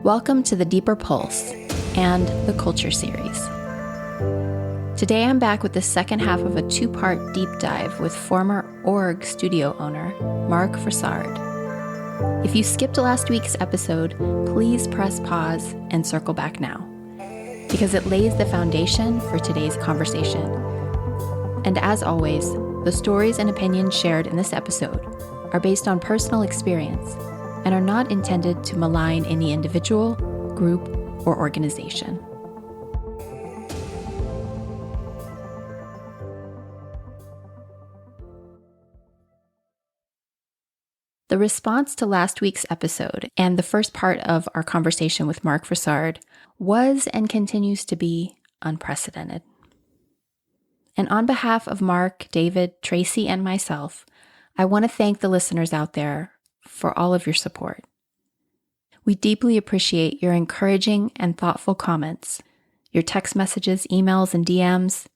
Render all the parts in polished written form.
Welcome to the Deeper Pulse and the Culture series. Today I'm back with the second half of a two-part deep dive with former org studio owner Mark Frossard. If you skipped last week's episode, please press pause and circle back now, because it lays the foundation for today's conversation. And as always, the stories and opinions shared in this episode are based on personal experience and are not intended to malign any individual, group, or organization. The response to last week's episode and the first part of our conversation with Mark Frossard was and continues to be unprecedented. And on behalf of Mark, David, Tracy, and myself, I want to thank the listeners out there for all of your support. We deeply appreciate your encouraging and thoughtful comments, your text messages, emails, and DMs.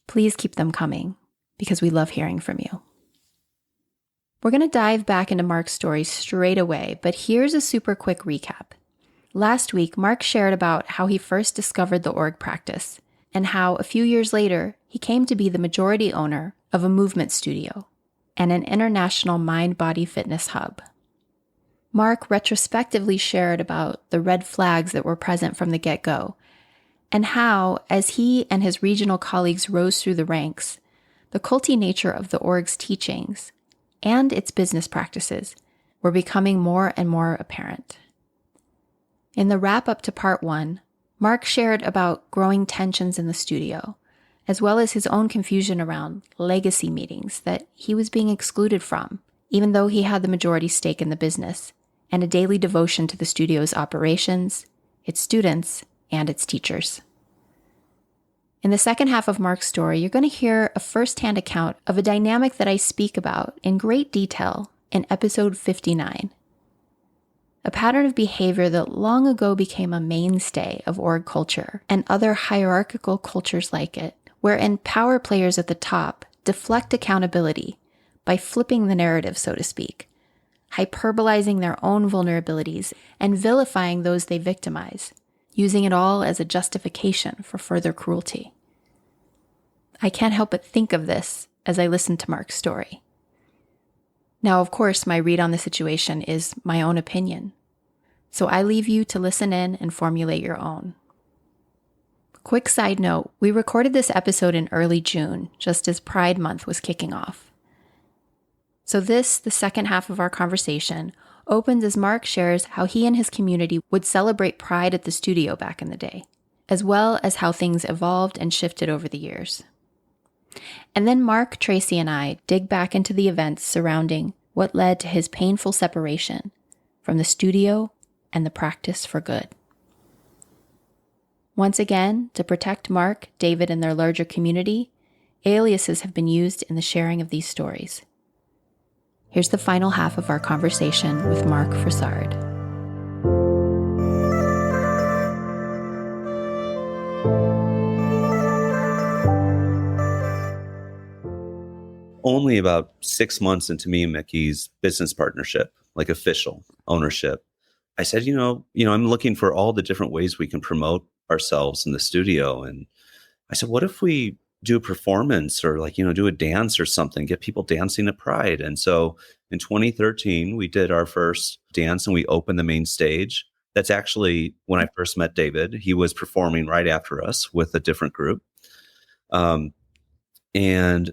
Please keep them coming because we love hearing from you. We're going to dive back into Mark's story straight away, but here's a super quick recap. Last week, Mark shared about how he first discovered the org practice and how a few years later, he came to be the majority owner of a movement studio and an international mind-body fitness hub. Mark retrospectively shared about the red flags that were present from the get-go, and how, as he and his regional colleagues rose through the ranks, the culty nature of the org's teachings and its business practices were becoming more and more apparent. In the wrap-up to part 1, Mark shared about growing tensions in the studio, as well as his own confusion around legacy meetings that he was being excluded from, even though he had the majority stake in the business, and a daily devotion to the studio's operations, its students, and its teachers. In the second half of Mark's story, you're going to hear a first-hand account of a dynamic that I speak about in great detail in episode 59. A pattern of behavior that long ago became a mainstay of org culture and other hierarchical cultures like it, wherein power players at the top deflect accountability by flipping the narrative, so to speak, hyperbolizing their own vulnerabilities and vilifying those they victimize, using it all as a justification for further cruelty. I can't help but think of this as I listen to Mark's story. Now, of course, my read on the situation is my own opinion, so I leave you to listen in and formulate your own. Quick side note, we recorded this episode in early June, just as Pride Month was kicking off. So this, the second half of our conversation, opens as Mark shares how he and his community would celebrate Pride at the studio back in the day, as well as how things evolved and shifted over the years. And then Mark, Tracy, and I dig back into the events surrounding what led to his painful separation from the studio and the practice for good. Once again, to protect Mark, David, and their larger community, aliases have been used in the sharing of these stories. Here's the final half of our conversation with Mark Frossard. Only about 6 months into me and Mickey's business partnership, like official ownership, I said, I'm looking for all the different ways we can promote ourselves in the studio. And I said, what if we do a performance or do a dance or something, get people dancing at Pride. And so in 2013, we did our first dance and we opened the main stage. That's actually when I first met David. He was performing right after us with a different group. And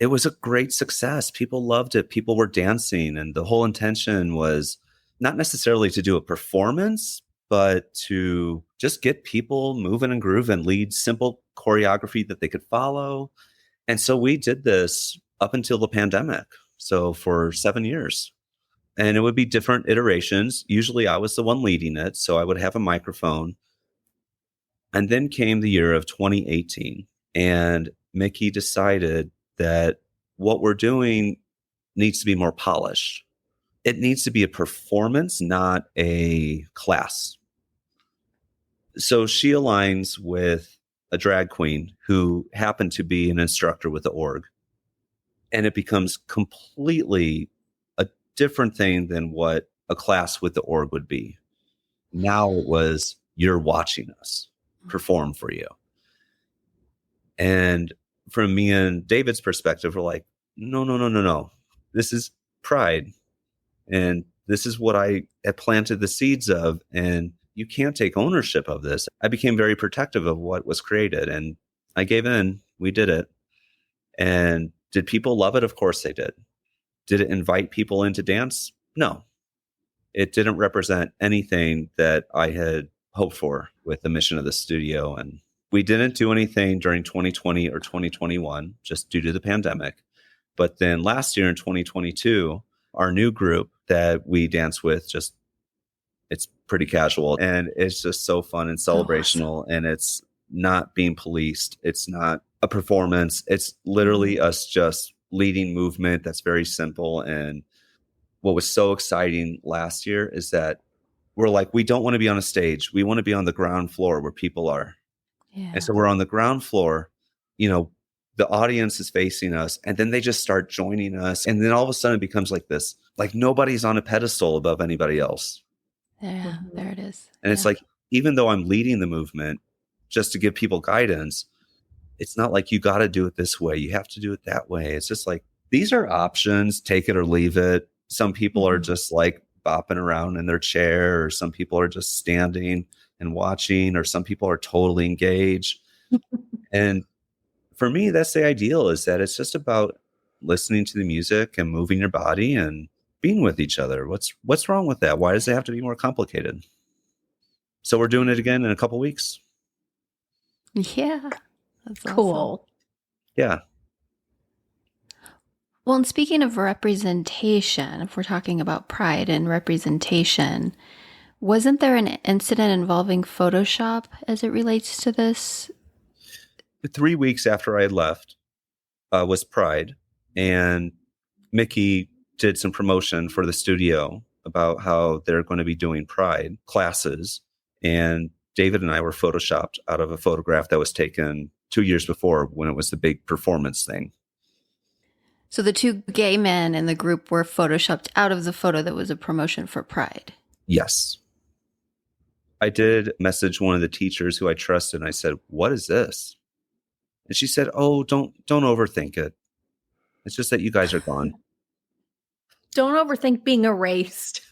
it was a great success. People loved it. People were dancing. And the whole intention was not necessarily to do a performance, but to just get people moving and grooving, lead simple choreography that they could follow. And so we did this up until the pandemic. So for 7 years. And it would be different iterations. Usually I was the one leading it. So I would have a microphone. And then came the year of 2018. And Mickey decided that what we're doing needs to be more polished. It needs to be a performance, not a class. So she aligns with a drag queen who happened to be an instructor with the org. And it becomes completely a different thing than what a class with the org would be. Now it was, you're watching us perform for you. And from me and David's perspective, we're like, no. This is pride. And this is what I had planted the seeds of. And you can't take ownership of this. I became very protective of what was created. And I gave in. We did it. And did people love it? Of course they did. Did it invite people into dance? No. It didn't represent anything that I had hoped for with the mission of the studio. And we didn't do anything during 2020 or 2021 just due to the pandemic. But then last year in 2022, our new group that we dance with, just it's pretty casual and it's just so fun and celebrational. And it's not being policed. It's not a performance. It's literally us just leading movement that's very simple. And what was so exciting last year is that we're like, we don't want to be on a stage. We want to be on the ground floor where people are. Yeah. And so we're on the ground floor, the audience is facing us and then they just start joining us. And then all of a sudden it becomes like this, like nobody's on a pedestal above anybody else. Yeah, there it is. And it's like, even though I'm leading the movement just to give people guidance, it's not like you got to do it this way. You have to do it that way. It's just like, these are options, take it or leave it. Some people are just like bopping around in their chair, or some people are just standing and watching, or some people are totally engaged. And for me, that's the ideal, is that it's just about listening to the music and moving your body and being with each other. What's wrong with that? Why does it have to be more complicated? So we're doing it again in a couple weeks. Yeah. That's cool. Awesome. Yeah. Well, and speaking of representation, if we're talking about pride and representation, wasn't there an incident involving Photoshop as it relates to this? 3 weeks after I had left was Pride, and Mickey did some promotion for the studio about how they're going to be doing Pride classes. And David and I were photoshopped out of a photograph that was taken 2 years before when it was the big performance thing. So the two gay men in the group were photoshopped out of the photo that was a promotion for Pride. Yes. I did message one of the teachers who I trusted, and I said, "What is this?" And she said, "Oh, don't overthink it. It's just that you guys are gone." Don't overthink being erased.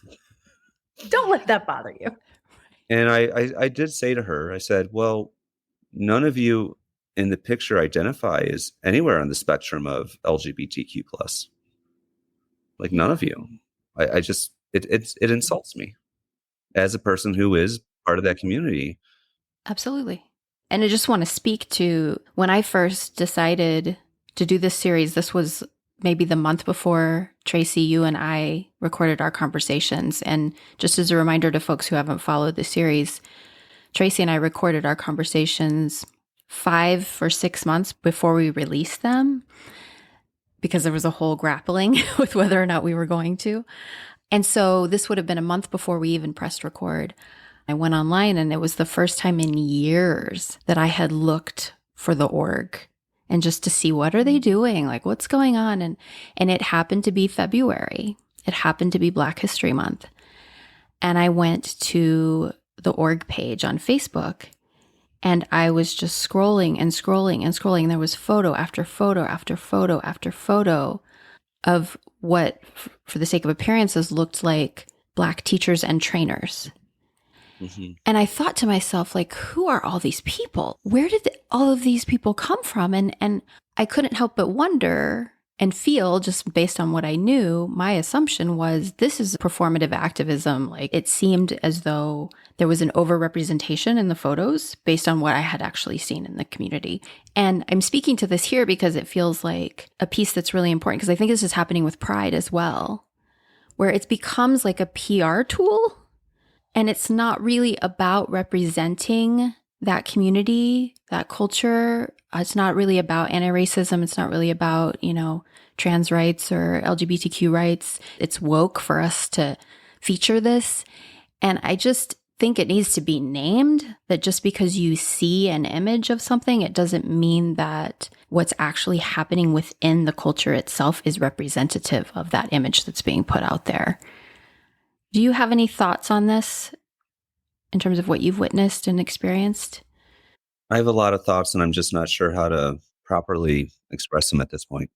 Don't let that bother you. And I did say to her, I said, "Well, none of you in the picture identify as anywhere on the spectrum of LGBTQ plus. Like none of you. I just, it insults me as a person who is part of that community." Absolutely. And I just want to speak to when I first decided to do this series, this was maybe the month before Tracy, you and I recorded our conversations. And just as a reminder to folks who haven't followed the series, Tracy and I recorded our conversations 5 or 6 months before we released them, because there was a whole grappling with whether or not we were going to. And so this would have been a month before we even pressed record. I went online, and it was the first time in years that I had looked for the org and just to see what are they doing, like what's going on. And it happened to be February. It happened to be Black History Month. And I went to the org page on Facebook, and I was just scrolling and scrolling and scrolling. There was photo after photo after photo after photo of what, for the sake of appearances, looked like Black teachers and trainers. Mm-hmm. And I thought to myself, like, who are all these people? Where did all of these people come from? And I couldn't help but wonder and feel, just based on what I knew, my assumption was this is performative activism. Like, it seemed as though there was an overrepresentation in the photos based on what I had actually seen in the community. And I'm speaking to this here because it feels like a piece that's really important, because I think this is happening with Pride as well, where it becomes like a PR tool. And it's not really about representing that community, that culture. It's not really about anti-racism. It's not really about, trans rights or LGBTQ rights. It's woke for us to feature this. And I just think it needs to be named, that just because you see an image of something, it doesn't mean that what's actually happening within the culture itself is representative of that image that's being put out there. Do you have any thoughts on this in terms of what you've witnessed and experienced? I have a lot of thoughts, and I'm just not sure how to properly express them at this point.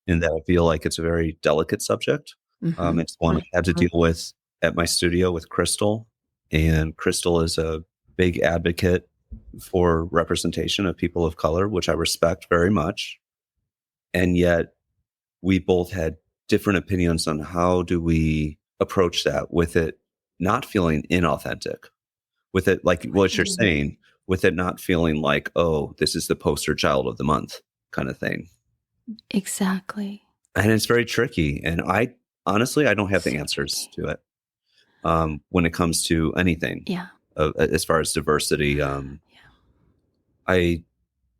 In that I feel like it's a very delicate subject. Mm-hmm. It's one I had to deal with at my studio with Crystal. And Crystal is a big advocate for representation of people of color, which I respect very much. And yet we both had different opinions on how do we approach that with it not feeling inauthentic, with it like what you're saying, with it not feeling like, oh, this is the poster child of the month kind of thing. Exactly. And it's very tricky. And I honestly, I don't have the answers to it when it comes to anything. Yeah. As far as diversity. I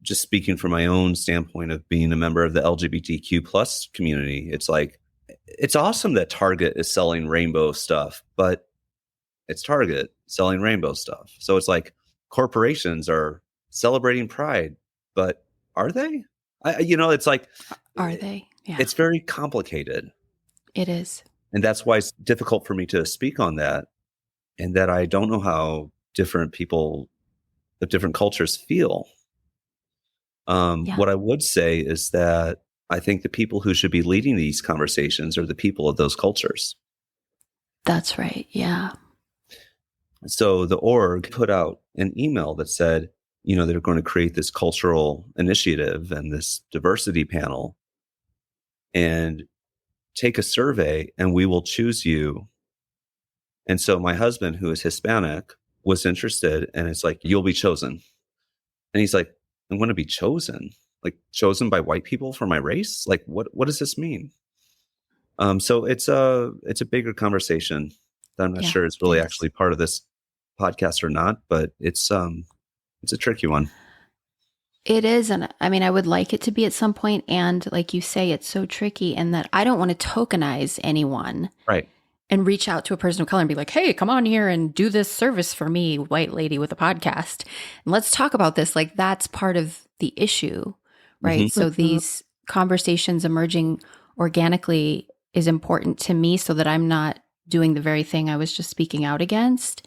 just speaking from my own standpoint of being a member of the LGBTQ plus community, it's like, it's awesome that Target is selling rainbow stuff, but it's Target selling rainbow stuff. So it's like corporations are celebrating Pride, but are they? It's like, are they? Yeah. It's very complicated. It is. And that's why it's difficult for me to speak on that. And that I don't know how different people of different cultures feel. What I would say is that I think the people who should be leading these conversations are the people of those cultures. That's right. Yeah. So the org put out an email that said, they're going to create this cultural initiative and this diversity panel and take a survey and we will choose you. And so my husband, who is Hispanic, was interested, and it's like, you'll be chosen. And he's like, I'm going to be chosen, like chosen by white people for my race. Like, what does this mean? So it's a bigger conversation that I'm not sure it's really actually part of this podcast or not, but it's a tricky one. It is. And I mean, I would like it to be at some point. And like you say, it's so tricky in that I don't want to tokenize anyone. Right. And reach out to a person of color and be like, hey, come on here and do this service for me, white lady with a podcast. And let's talk about this. Like, that's part of the issue, right? Mm-hmm. So these conversations emerging organically is important to me so that I'm not doing the very thing I was just speaking out against.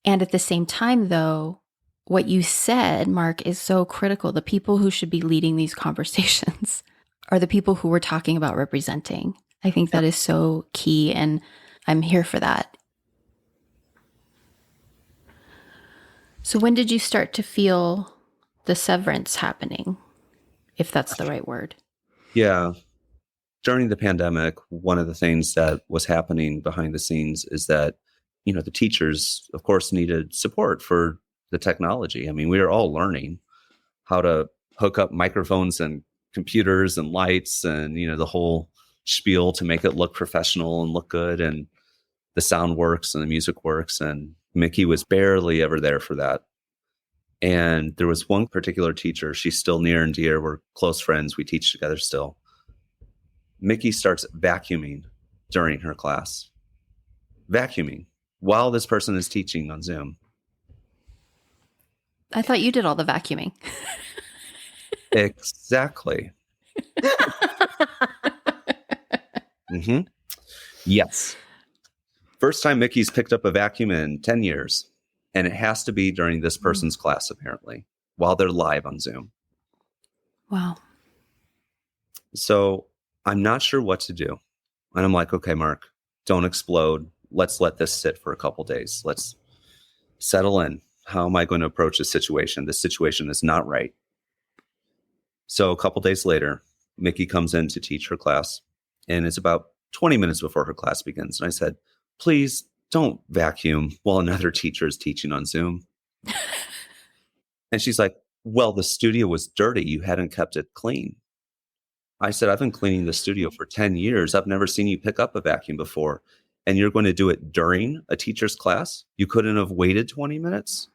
And at the same time, though, what you said, Mark, is so critical. The people who should be leading these conversations are the people who we're talking about representing. I think that is so key, and I'm here for that. So when did you start to feel the severance happening, if that's the right word? Yeah. During the pandemic, one of the things that was happening behind the scenes is that, the teachers, of course, needed support for the technology. I mean, we were all learning how to hook up microphones and computers and lights and, the whole spiel to make it look professional and look good, and the sound works and the music works. And Mickey was barely ever there for that. And there was one particular teacher, she's still near and dear, we're close friends, we teach together still. Mickey starts vacuuming during her class. Vacuuming while this person is teaching on Zoom. I thought you did all the vacuuming. Exactly. Mm-hmm. Yes. First time Mickey's picked up a vacuum in 10 years. And it has to be during this person's class, apparently, while they're live on Zoom. Wow. So I'm not sure what to do. And I'm like, okay, Mark, don't explode. Let's let this sit for a couple days. Let's settle in. How am I going to approach this situation? This situation is not right. So a couple days later, Mickey comes in to teach her class. And it's about 20 minutes before her class begins. And I said, please don't vacuum while another teacher is teaching on Zoom. And she's like, well, the studio was dirty. You hadn't kept it clean. I said, I've been cleaning the studio for 10 years. I've never seen you pick up a vacuum before. And you're going to do it during a teacher's class? You couldn't have waited 20 minutes?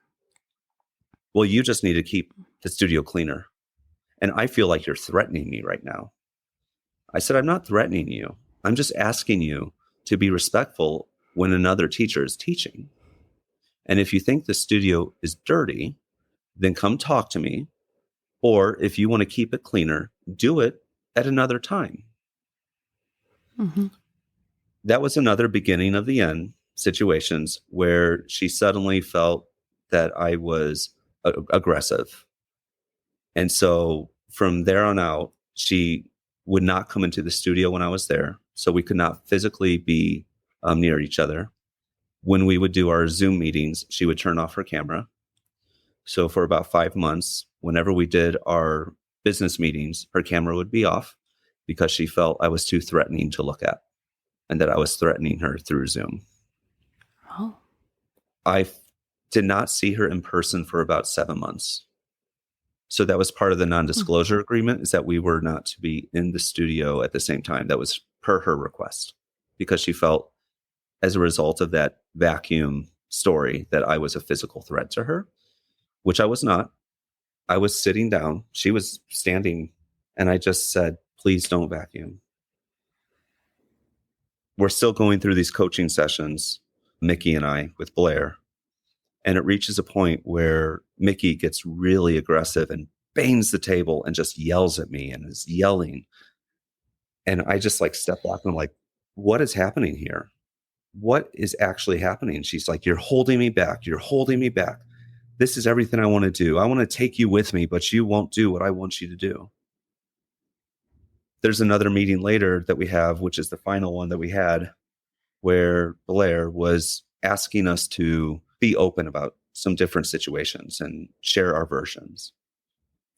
Well, you just need to keep the studio cleaner. And I feel like you're threatening me right now. I said, I'm not threatening you. I'm just asking you to be respectful when another teacher is teaching. And if you think the studio is dirty, then come talk to me. Or if you want to keep it cleaner, do it at another time. Mm-hmm. That was another beginning of the end situations where she suddenly felt that I was aggressive. And so from there on out, she would not come into the studio when I was there. So we could not physically be near each other. When we would do our Zoom meetings, she would turn off her camera. So for about 5 months, whenever we did our business meetings, her camera would be off because she felt I was too threatening to look at and that I was threatening her through Zoom. Oh. I did not see her in person for about 7 months. So that was part of the non-disclosure agreement, is that we were not to be in the studio at the same time. That was per her request, because she felt as a result of that vacuum story that I was a physical threat to her, which I was not. I was sitting down. She was standing, and I just said, please don't vacuum. We're still going through these coaching sessions, Mickey and I, with Blair. And it reaches a point where Mickey gets really aggressive and bangs the table and just yells at me and is yelling. And I just like step back and I'm like, what is happening here? What is actually happening? She's like, you're holding me back. You're holding me back. This is everything I want to do. I want to take you with me, but you won't do what I want you to do. There's another meeting later that we have, which is the final one that we had, where Blair was asking us to be open about some different situations and share our versions.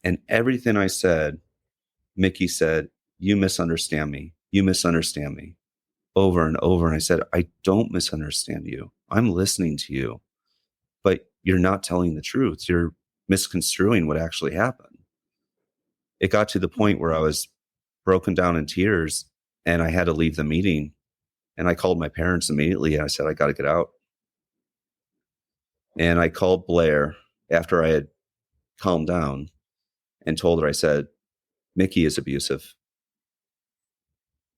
And everything I said, Mickey said, you misunderstand me. You misunderstand me, over and over. And I said, I don't misunderstand you. I'm listening to you, but you're not telling the truth. You're misconstruing what actually happened. It got to the point where I was broken down in tears and I had to leave the meeting. And I called my parents immediately. And I said, I got to get out. And I called Blair after I had calmed down and told her, I said, Mickey is abusive.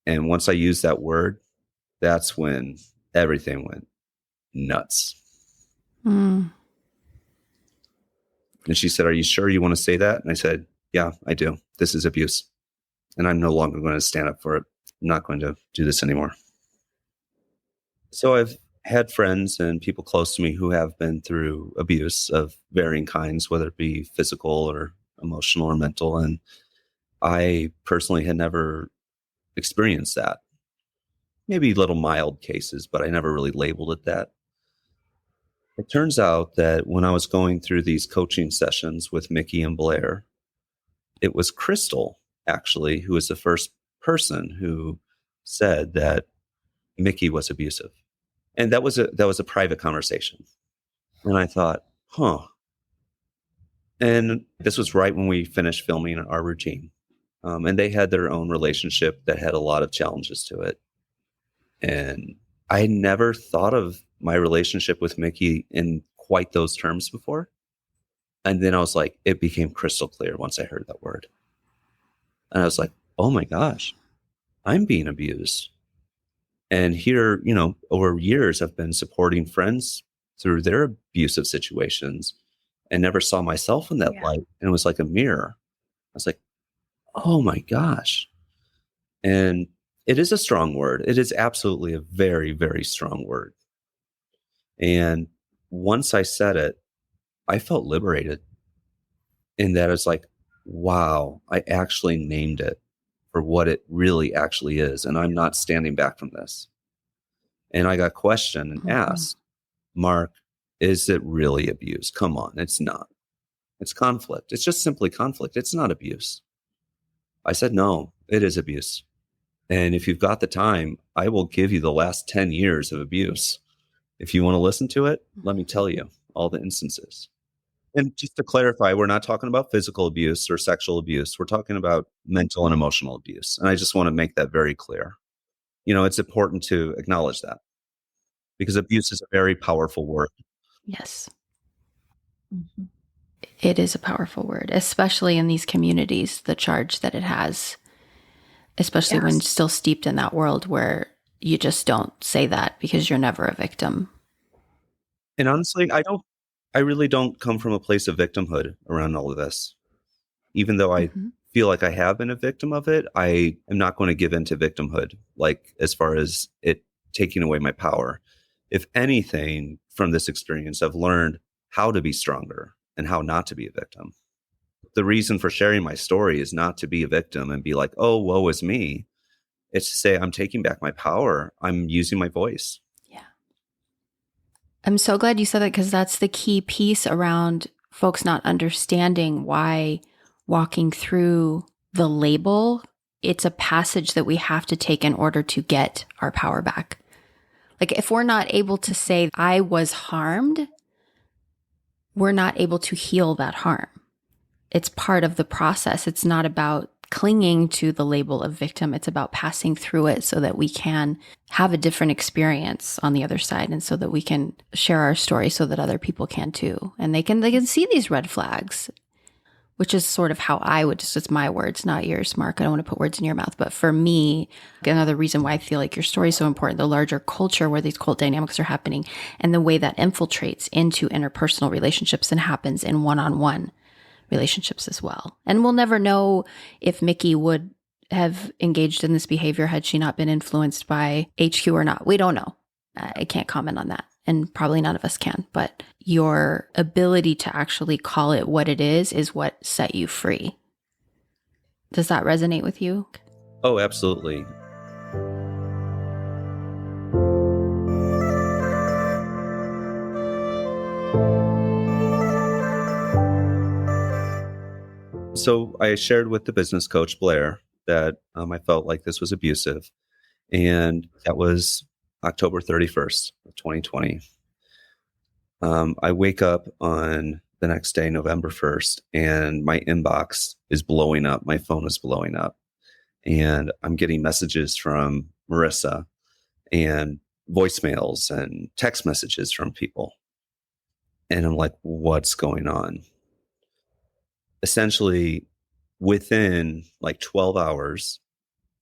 And once I used that word, that's when everything went nuts. And she said, are you sure you want to say that? And I said, yeah, I do. This is abuse. And I'm no longer going to stand up for it. I'm not going to do this anymore. So I've had friends and people close to me who have been through abuse of varying kinds, whether it be physical or emotional or mental. And I personally had never experienced that. Maybe little mild cases, but I never really labeled it that. It turns out that when I was going through these coaching sessions with Mickey and Blair, it was Crystal, actually, who was the first person who said that Mickey was abusive. And that was a private conversation. And I thought, huh. And this was right when we finished filming our routine. And they had their own relationship that had a lot of challenges to it. And I had never thought of my relationship with Mickey in quite those terms before. And then I was like, it became crystal clear once I heard that word. And I was like, oh my gosh, I'm being abused. And here, over years, I've been supporting friends through their abusive situations and never saw myself in that light. And it was like a mirror. I was like, oh my gosh. And it is a strong word. It is absolutely a very, very strong word. And once I said it, I felt liberated in that it's like, wow, I actually named it for what it really actually is. And I'm not standing back from this. And I got questioned and asked, Mark, is it really abuse? Come on, it's not. It's conflict. It's just simply conflict. It's not abuse. I said, no, it is abuse. And if you've got the time, I will give you the last 10 years of abuse. If you want to listen to it, let me tell you all the instances. And just to clarify, we're not talking about physical abuse or sexual abuse. We're talking about mental and emotional abuse. And I just want to make that very clear. It's important to acknowledge that because abuse is a very powerful word. Yes. Mm-hmm. It is a powerful word, especially in these communities, the charge that it has, especially when still steeped in that world where you just don't say that because you're never a victim. And honestly, I really don't come from a place of victimhood around all of this. Even though I Mhm. feel like I have been a victim of it, I am not going to give in to victimhood, like as far as it taking away my power. If anything, from this experience, I've learned how to be stronger and how not to be a victim. The reason for sharing my story is not to be a victim and be like, oh, woe is me. It's to say, I'm taking back my power. I'm using my voice. Yeah. I'm so glad you said that, because that's the key piece around folks not understanding why walking through the label, it's a passage that we have to take in order to get our power back. Like, if we're not able to say, I was harmed, we're not able to heal that harm. It's part of the process. It's not about clinging to the label of victim. It's about passing through it so that we can have a different experience on the other side, and so that we can share our story so that other people can too. And they can see these red flags, which is sort of how I would, just, it's my words, not yours, Mark. I don't want to put words in your mouth. But for me, another reason why I feel like your story is so important, the larger culture where these cult dynamics are happening and the way that infiltrates into interpersonal relationships and happens in one-on-one relationships as well. And we'll never know if Mickey would have engaged in this behavior had she not been influenced by HQ or not. We don't know. I can't comment on that. And probably none of us can. But your ability to actually call it what it is what set you free. Does that resonate with you? Oh, absolutely. So I shared with the business coach, Blair, that I felt like this was abusive. And that was October 31st of 2020. I wake up on the next day, November 1st, and my inbox is blowing up. My phone is blowing up. And I'm getting messages from Marissa and voicemails and text messages from people. And I'm like, what's going on? Essentially, within like 12 hours,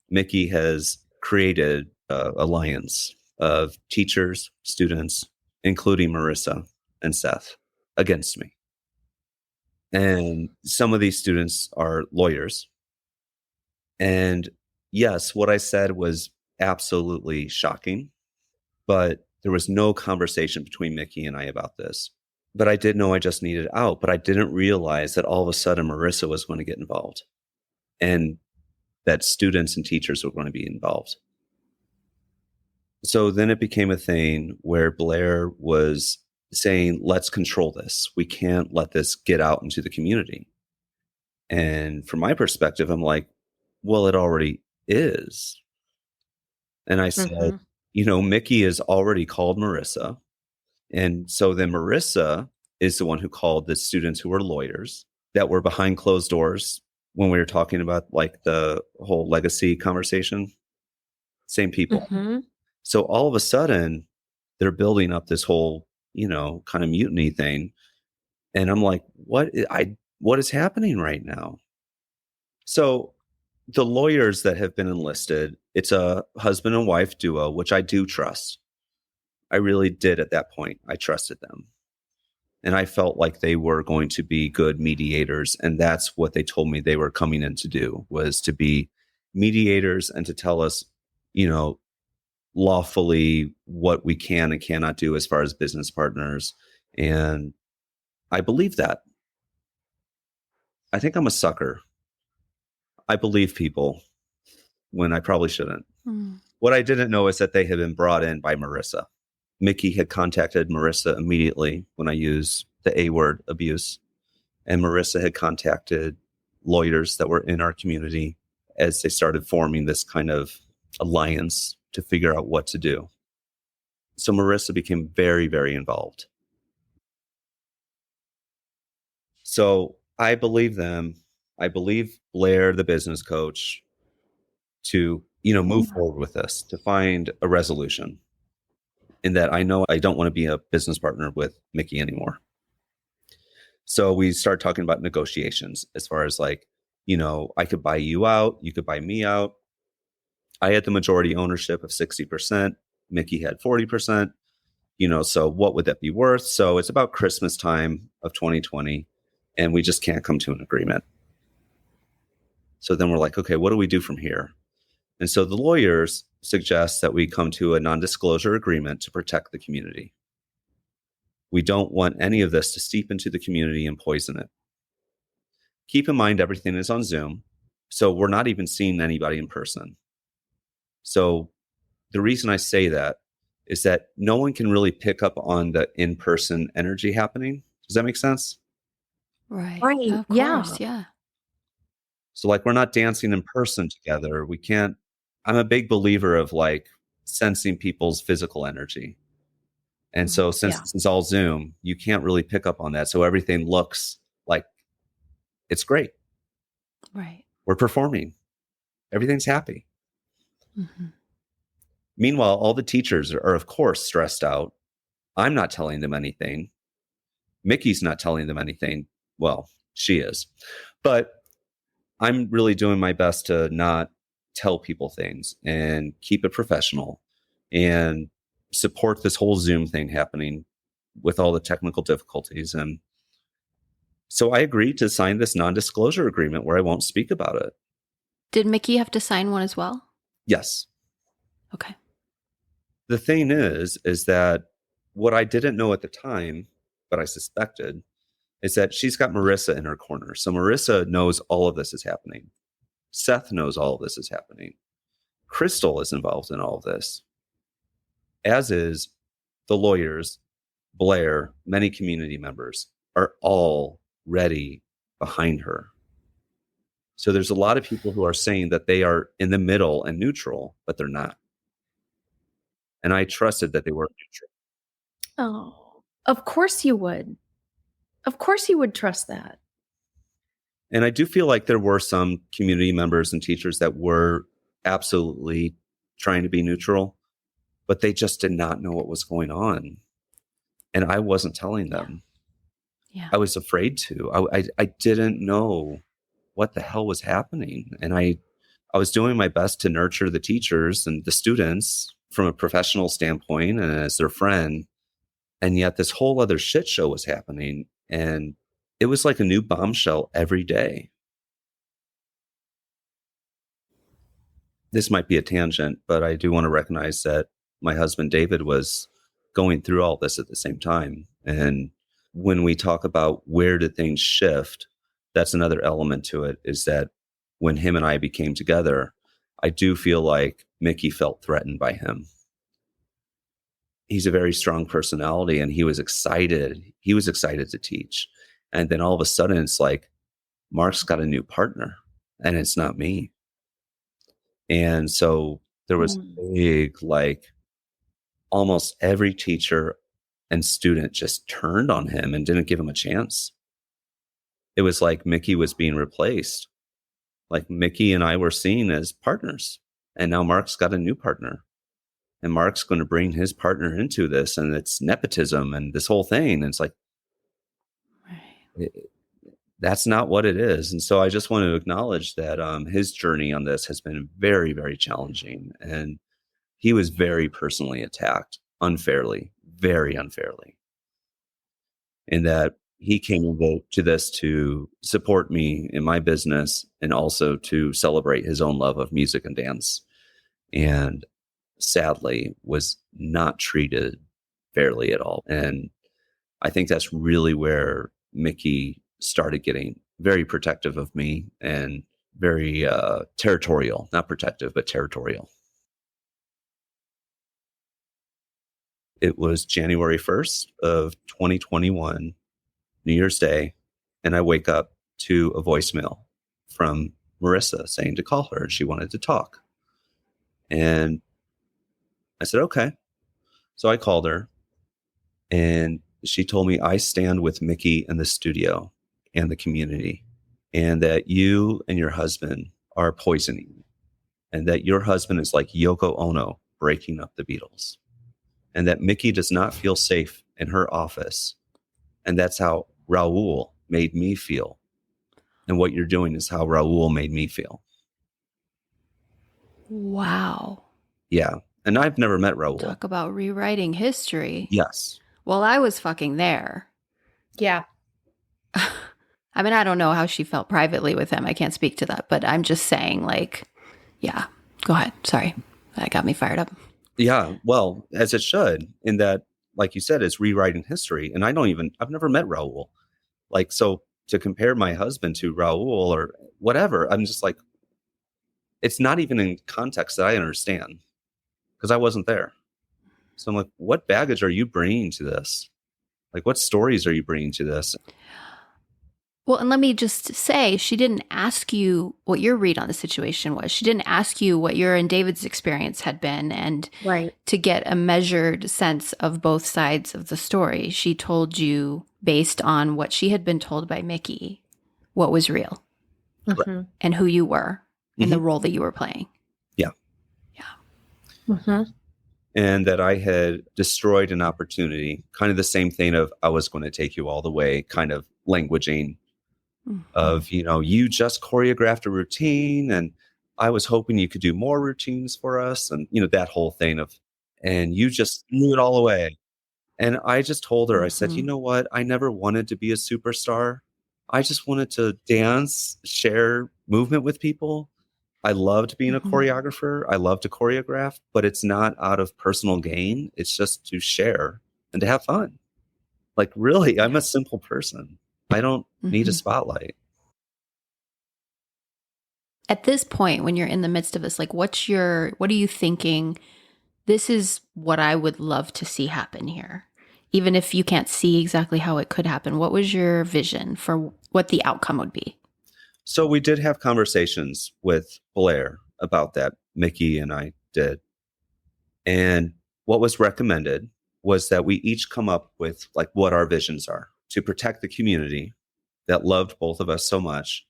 Mickey has created an alliance of teachers, students, including Marissa and Seth, against me. And some of these students are lawyers. And yes, what I said was absolutely shocking, but there was no conversation between Mickey and I about this. But I did know I just needed out, but I didn't realize that all of a sudden Marissa was going to get involved and that students and teachers were going to be involved. So then it became a thing where Blair was saying, let's control this. We can't let this get out into the community. And from my perspective, I'm like, well, it already is. And I said, Mickey has already called Marissa. And so then Marissa is the one who called the students who were lawyers that were behind closed doors when we were talking about like the whole legacy conversation. Same people. So all of a sudden, they're building up this whole, kind of mutiny thing. And I'm like, what is happening right now? So the lawyers that have been enlisted, it's a husband and wife duo, which I do trust. I really did at that point. I trusted them. And I felt like they were going to be good mediators. And that's what they told me they were coming in to do, was to be mediators and to tell us, lawfully what we can and cannot do as far as business partners. And I believe that. I think I'm a sucker. I believe people when I probably shouldn't. What I didn't know is that they had been brought in by Marissa. Mickey had contacted Marissa immediately when I used the A word, abuse. And Marissa had contacted lawyers that were in our community as they started forming this kind of alliance to figure out what to do. So Marissa became very, very involved. So I believe them. I believe Blair, the business coach, to, move forward with this, to find a resolution. In that I know I don't want to be a business partner with Mickey anymore. So we start talking about negotiations as far as like, I could buy you out. You could buy me out. I had the majority ownership of 60%. Mickey had 40%. So what would that be worth? So it's about Christmas time of 2020, and we just can't come to an agreement. So then we're like, okay, what do we do from here? And so the lawyers suggest that we come to a non-disclosure agreement to protect the community. We don't want any of this to seep into the community and poison it. Keep in mind, everything is on Zoom, so we're not even seeing anybody in person. So the reason I say that is that no one can really pick up on the in-person energy happening. Does that make sense? Right. Right. Of Yeah. course. Yeah. So like, we're not dancing in person together. We can't. I'm a big believer of like sensing people's physical energy. And so since this is all Zoom, you can't really pick up on that. So everything looks like it's great. Right. We're performing. Everything's happy. Mm-hmm. Meanwhile, all the teachers are, of course, stressed out. I'm not telling them anything. Mickey's not telling them anything. Well, she is. But I'm really doing my best to not tell people things and keep it professional and support this whole Zoom thing happening with all the technical difficulties. And so I agreed to sign this non-disclosure agreement where I won't speak about it. Did Mickey have to sign one as well? Yes. Okay. The thing is that what I didn't know at the time, but I suspected, is that she's got Marissa in her corner. So Marissa knows all of this is happening. Seth knows all of this is happening. Crystal is involved in all of this, as is the lawyers, Blair, many community members are all ready behind her. So there's a lot of people who are saying that they are in the middle and neutral, but they're not. And I trusted that they were neutral. Oh, of course you would. Of course you would trust that. And I do feel like there were some community members and teachers that were absolutely trying to be neutral, but they just did not know what was going on. And I wasn't telling them. Yeah. I was afraid to. I didn't know what the hell was happening. And I was doing my best to nurture the teachers and the students from a professional standpoint and as their friend. And yet this whole other shit show was happening. And it was like a new bombshell every day. This might be a tangent, but I do want to recognize that my husband, David, was going through all this at the same time. And when we talk about where did things shift, that's another element to it, is that when him and I became together, I do feel like Mickey felt threatened by him. He's a very strong personality and he was excited. He was excited to teach. And then all of a sudden it's like, Mark's got a new partner and it's not me. And so there was big, like almost every teacher and student just turned on him and didn't give him a chance. It was like Mickey was being replaced. Like Mickey and I were seen as partners. And now Mark's got a new partner. And Mark's going to bring his partner into this. And it's nepotism and this whole thing. And it's like, that's not what it is. And so I just want to acknowledge that his journey on this has been very, very challenging. And he was very personally attacked unfairly, very unfairly. In that he came to this to support me in my business and also to celebrate his own love of music and dance. And sadly was not treated fairly at all. And I think that's really where Mickey started getting very protective of me and very territorial, not protective, but territorial. It was January 1st of 2021, New Year's Day, and I wake up to a voicemail from Marissa saying to call her, and she wanted to talk. And I said, okay. So I called her, and she told me, I stand with Mickey in the studio and the community, and that you and your husband are poisoning me, and that your husband is like Yoko Ono breaking up the Beatles, and that Mickey does not feel safe in her office. And that's how Raul made me feel. And what you're doing is how Raul made me feel. Wow. Yeah. And I've never met Raul. Talk about rewriting history. Yes. Well, I was fucking there. Yeah. I mean, I don't know how she felt privately with him. I can't speak to that, but I'm just saying, like, yeah, go ahead. Sorry. That got me fired up. Yeah. Well, as it should, in that, like you said, it's rewriting history. And I've never met Raul. Like, so to compare my husband to Raul or whatever, I'm just like, it's not even in context that I understand because I wasn't there. So I'm like, what baggage are you bringing to this? Like, what stories are you bringing to this? Well, and let me just say, she didn't ask you what your read on the situation was. She didn't ask you what your and David's experience had been and Right. to get a measured sense of both sides of the story. She told you, based on what she had been told by Mickey, what was real Mm-hmm. and who you were and the Mhm. role that you were playing. Yeah. Yeah. Mm-hmm. And that I had destroyed an opportunity, kind of the same thing of I was going to take you all the way, kind of languaging of, you just choreographed a routine and I was hoping you could do more routines for us. And, that whole thing of, and you just threw it all away. And I just told her, I said, you know what? I never wanted to be a superstar. I just wanted to dance, share movement with people. I loved being a choreographer. I love to choreograph, but it's not out of personal gain. It's just to share and to have fun. Like, really, I'm a simple person. I don't need a spotlight. At this point, when you're in the midst of this, like, what are you thinking? This is what I would love to see happen here. Even if you can't see exactly how it could happen, what was your vision for what the outcome would be? So we did have conversations with Blair about that. Mickey and I did. And what was recommended was that we each come up with like what our visions are to protect the community that loved both of us so much,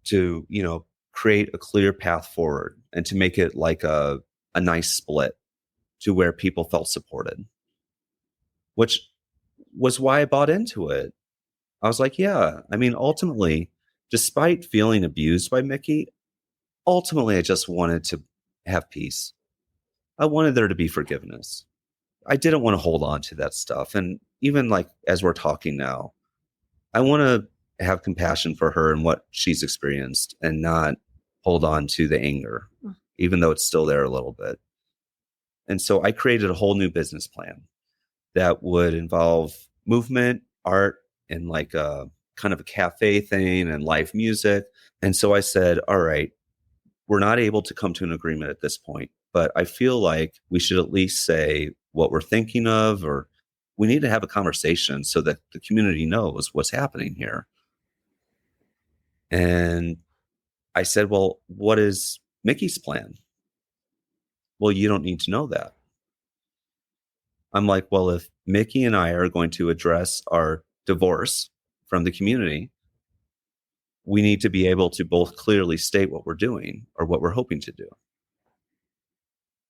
to, create a clear path forward and to make it like a nice split to where people felt supported, which was why I bought into it. I was like, yeah, I mean, ultimately, despite feeling abused by Mickey, ultimately, I just wanted to have peace. I wanted there to be forgiveness. I didn't want to hold on to that stuff. And even like as we're talking now, I want to have compassion for her and what she's experienced and not hold on to the anger, even though it's still there a little bit. And so I created a whole new business plan that would involve movement, art, and like a kind of a cafe thing and live music. And so I said, all right, we're not able to come to an agreement at this point, but I feel like we should at least say what we're thinking of, or we need to have a conversation so that the community knows what's happening here. And I said, well, what is Mickey's plan? Well, you don't need to know that. I'm like, well, if Mickey and I are going to address our divorce from the community, we need to be able to both clearly state what we're doing or what we're hoping to do.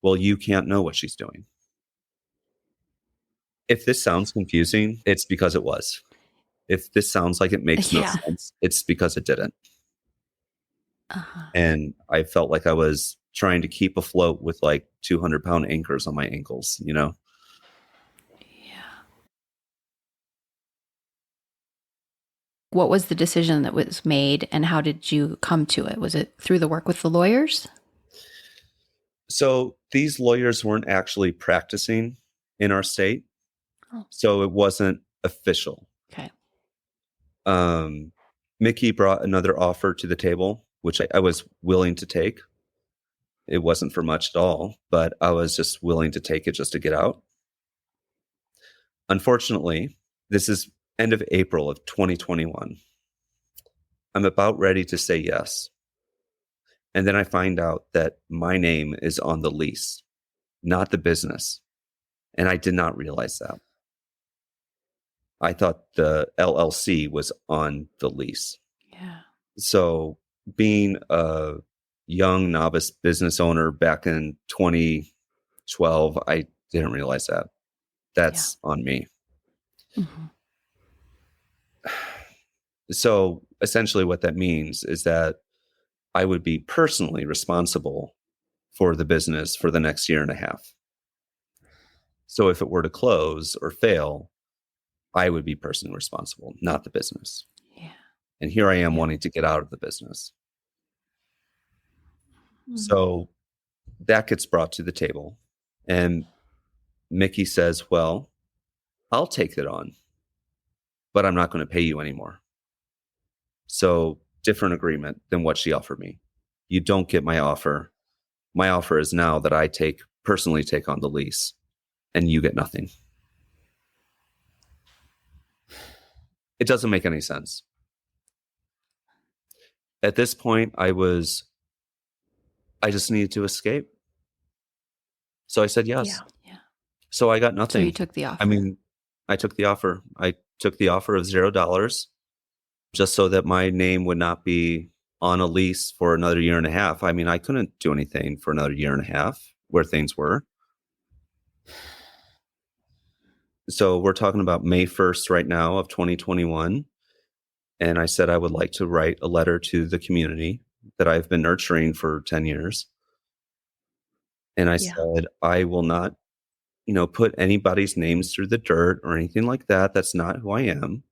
Well, you can't know what she's doing. If this sounds confusing, it's because it was. If this sounds like it makes no sense, it's because it didn't. And I felt like I was trying to keep afloat with like 200-pound anchors on my ankles, Yeah. What was the decision that was made and how did you come to it? Was it through the work with the lawyers? So these lawyers weren't actually practicing in our state. So it wasn't official. Okay. Mickey brought another offer to the table, which I was willing to take. It wasn't for much at all, but I was just willing to take it just to get out. Unfortunately, this is end of April of 2021. I'm about ready to say yes. And then I find out that my name is on the lease, not the business. And I did not realize that. I thought the LLC was on the lease. Yeah. So being a young novice business owner back in 2012, I didn't realize that. That's on me. So essentially what that means is that I would be personally responsible for the business for the next year and a half. So if it were to close or fail, I would be personally responsible, not the business. Yeah. And here I am wanting to get out of the business. So that gets brought to the table. And Mickey says, well, I'll take it on, but I'm not going to pay you anymore. So different agreement than what she offered me. You don't get my offer. My offer is now that I personally take on the lease and you get nothing. It doesn't make any sense. At this point, I just needed to escape. So I said yes. Yeah. So I got nothing. So you took the offer. I mean, I took the offer. I took the offer of $0 just so that my name would not be on a lease for another year and a half. I mean, I couldn't do anything for another year and a half where things were. So we're talking about May 1st right now of 2021. And I said I would like to write a letter to the community that I've been nurturing for 10 years. And I said, I will not, put anybody's names through the dirt or anything like that. That's not who I am.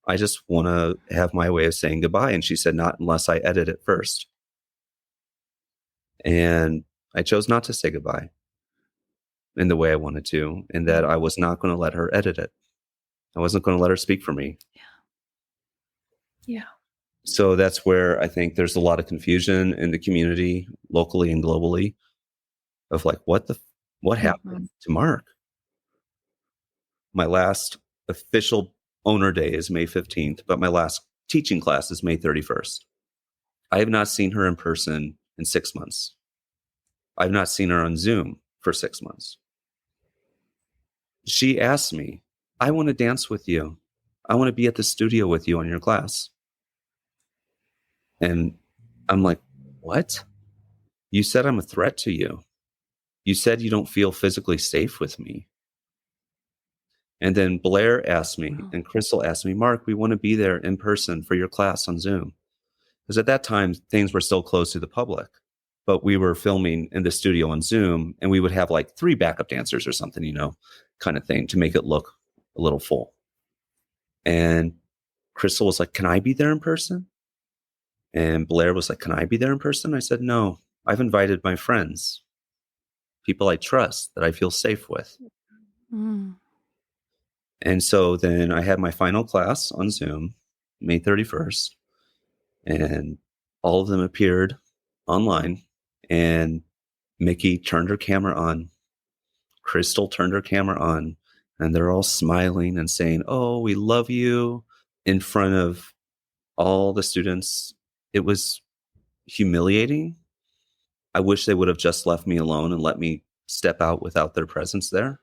I just want to have my way of saying goodbye. And she said, not unless I edit it first. And I chose not to say goodbye in the way I wanted to, and that I was not going to let her edit it. I wasn't going to let her speak for me. Yeah. So that's where I think there's a lot of confusion in the community, locally and globally, of like, what happened to Mark? My last official owner day is May 15th, but my last teaching class is May 31st. I have not seen her in person in 6 months. I've not seen her on Zoom for 6 months. She asked me, I want to dance with you. I want to be at the studio with you on your class. And I'm like, what? You said I'm a threat to you. You said you don't feel physically safe with me. And then Blair asked me, and Crystal asked me, Mark, we want to be there in person for your class on Zoom. Because at that time, things were still closed to the public. But we were filming in the studio on Zoom, and we would have like 3 backup dancers or something, kind of thing to make it look a little full. And Crystal was like, can I be there in person? And Blair was like, can I be there in person? I said, no, I've invited my friends, people I trust that I feel safe with. And so then I had my final class on Zoom, May 31st, and all of them appeared online. And Mickey turned her camera on. Crystal turned her camera on. And they're all smiling and saying, oh, we love you, in front of all the students. It was humiliating. I wish they would have just left me alone and let me step out without their presence there.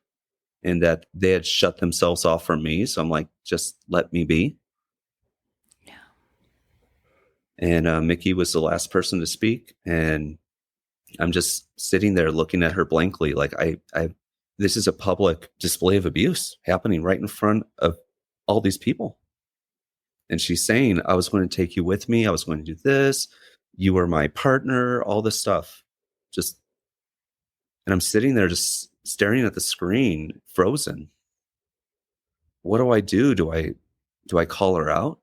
And that they had shut themselves off from me. So I'm like, just let me be. Yeah. And Mickey was the last person to speak. And I'm just sitting there looking at her blankly. Like, this is a public display of abuse happening right in front of all these people. And she's saying, I was going to take you with me. I was going to do this. You were my partner, all this stuff. And I'm sitting there just staring at the screen, frozen. What do I do? Do I call her out?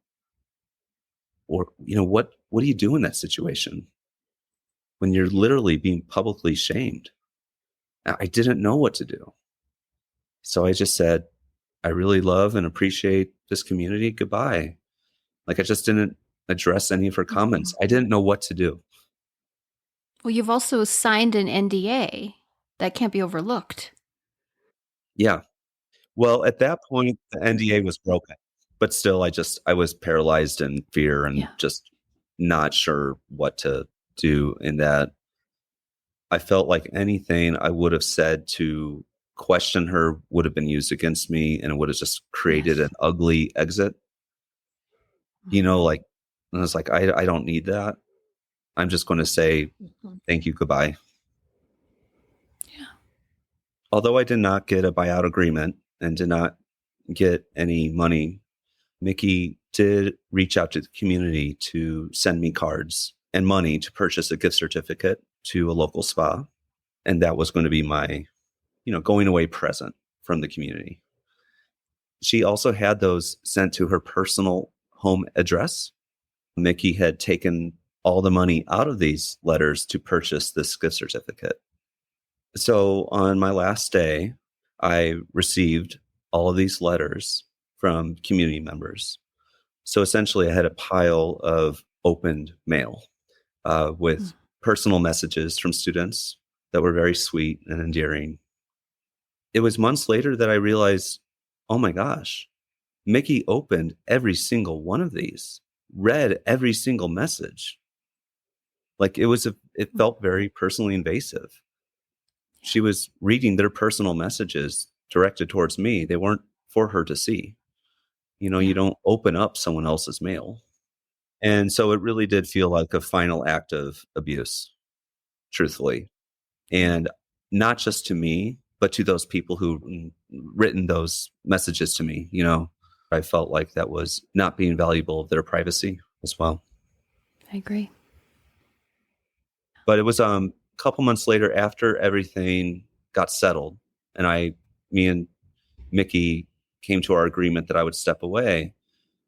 Or, what do you do in that situation when you're literally being publicly shamed? I didn't know what to do. So I just said, I really love and appreciate this community. Goodbye. Like, I just didn't address any of her comments. I didn't know what to do. Well, you've also signed an NDA. That can't be overlooked. Yeah. Well, at that point, the NDA was broken. But still, I was paralyzed in fear and just not sure what to do in that. I felt like anything I would have said to question her would have been used against me, and it would have just created an ugly exit. And I was like, I don't need that. I'm just going to say, thank you, goodbye. Yeah. Although I did not get a buyout agreement and did not get any money, Mickey did reach out to the community to send me cards and money to purchase a gift certificate to a local spa. And that was going to be my, going away present from the community. She also had those sent to her personal home address. Mickey had taken all the money out of these letters to purchase this gift certificate. So on my last day, I received all of these letters from community members. So essentially, I had a pile of opened mail with personal messages from students that were very sweet and endearing. It was months later that I realized, oh my gosh, Mickey opened every single one of these, read every single message. Like it felt very personally invasive. She was reading their personal messages directed towards me. They weren't for her to see. You don't open up someone else's mail. And so it really did feel like a final act of abuse, truthfully. And not just to me, but to those people who written those messages to me. I felt like that was not being valuable of their privacy as well. I agree. But it was a couple months later, after everything got settled, and me and Mickey came to our agreement that I would step away.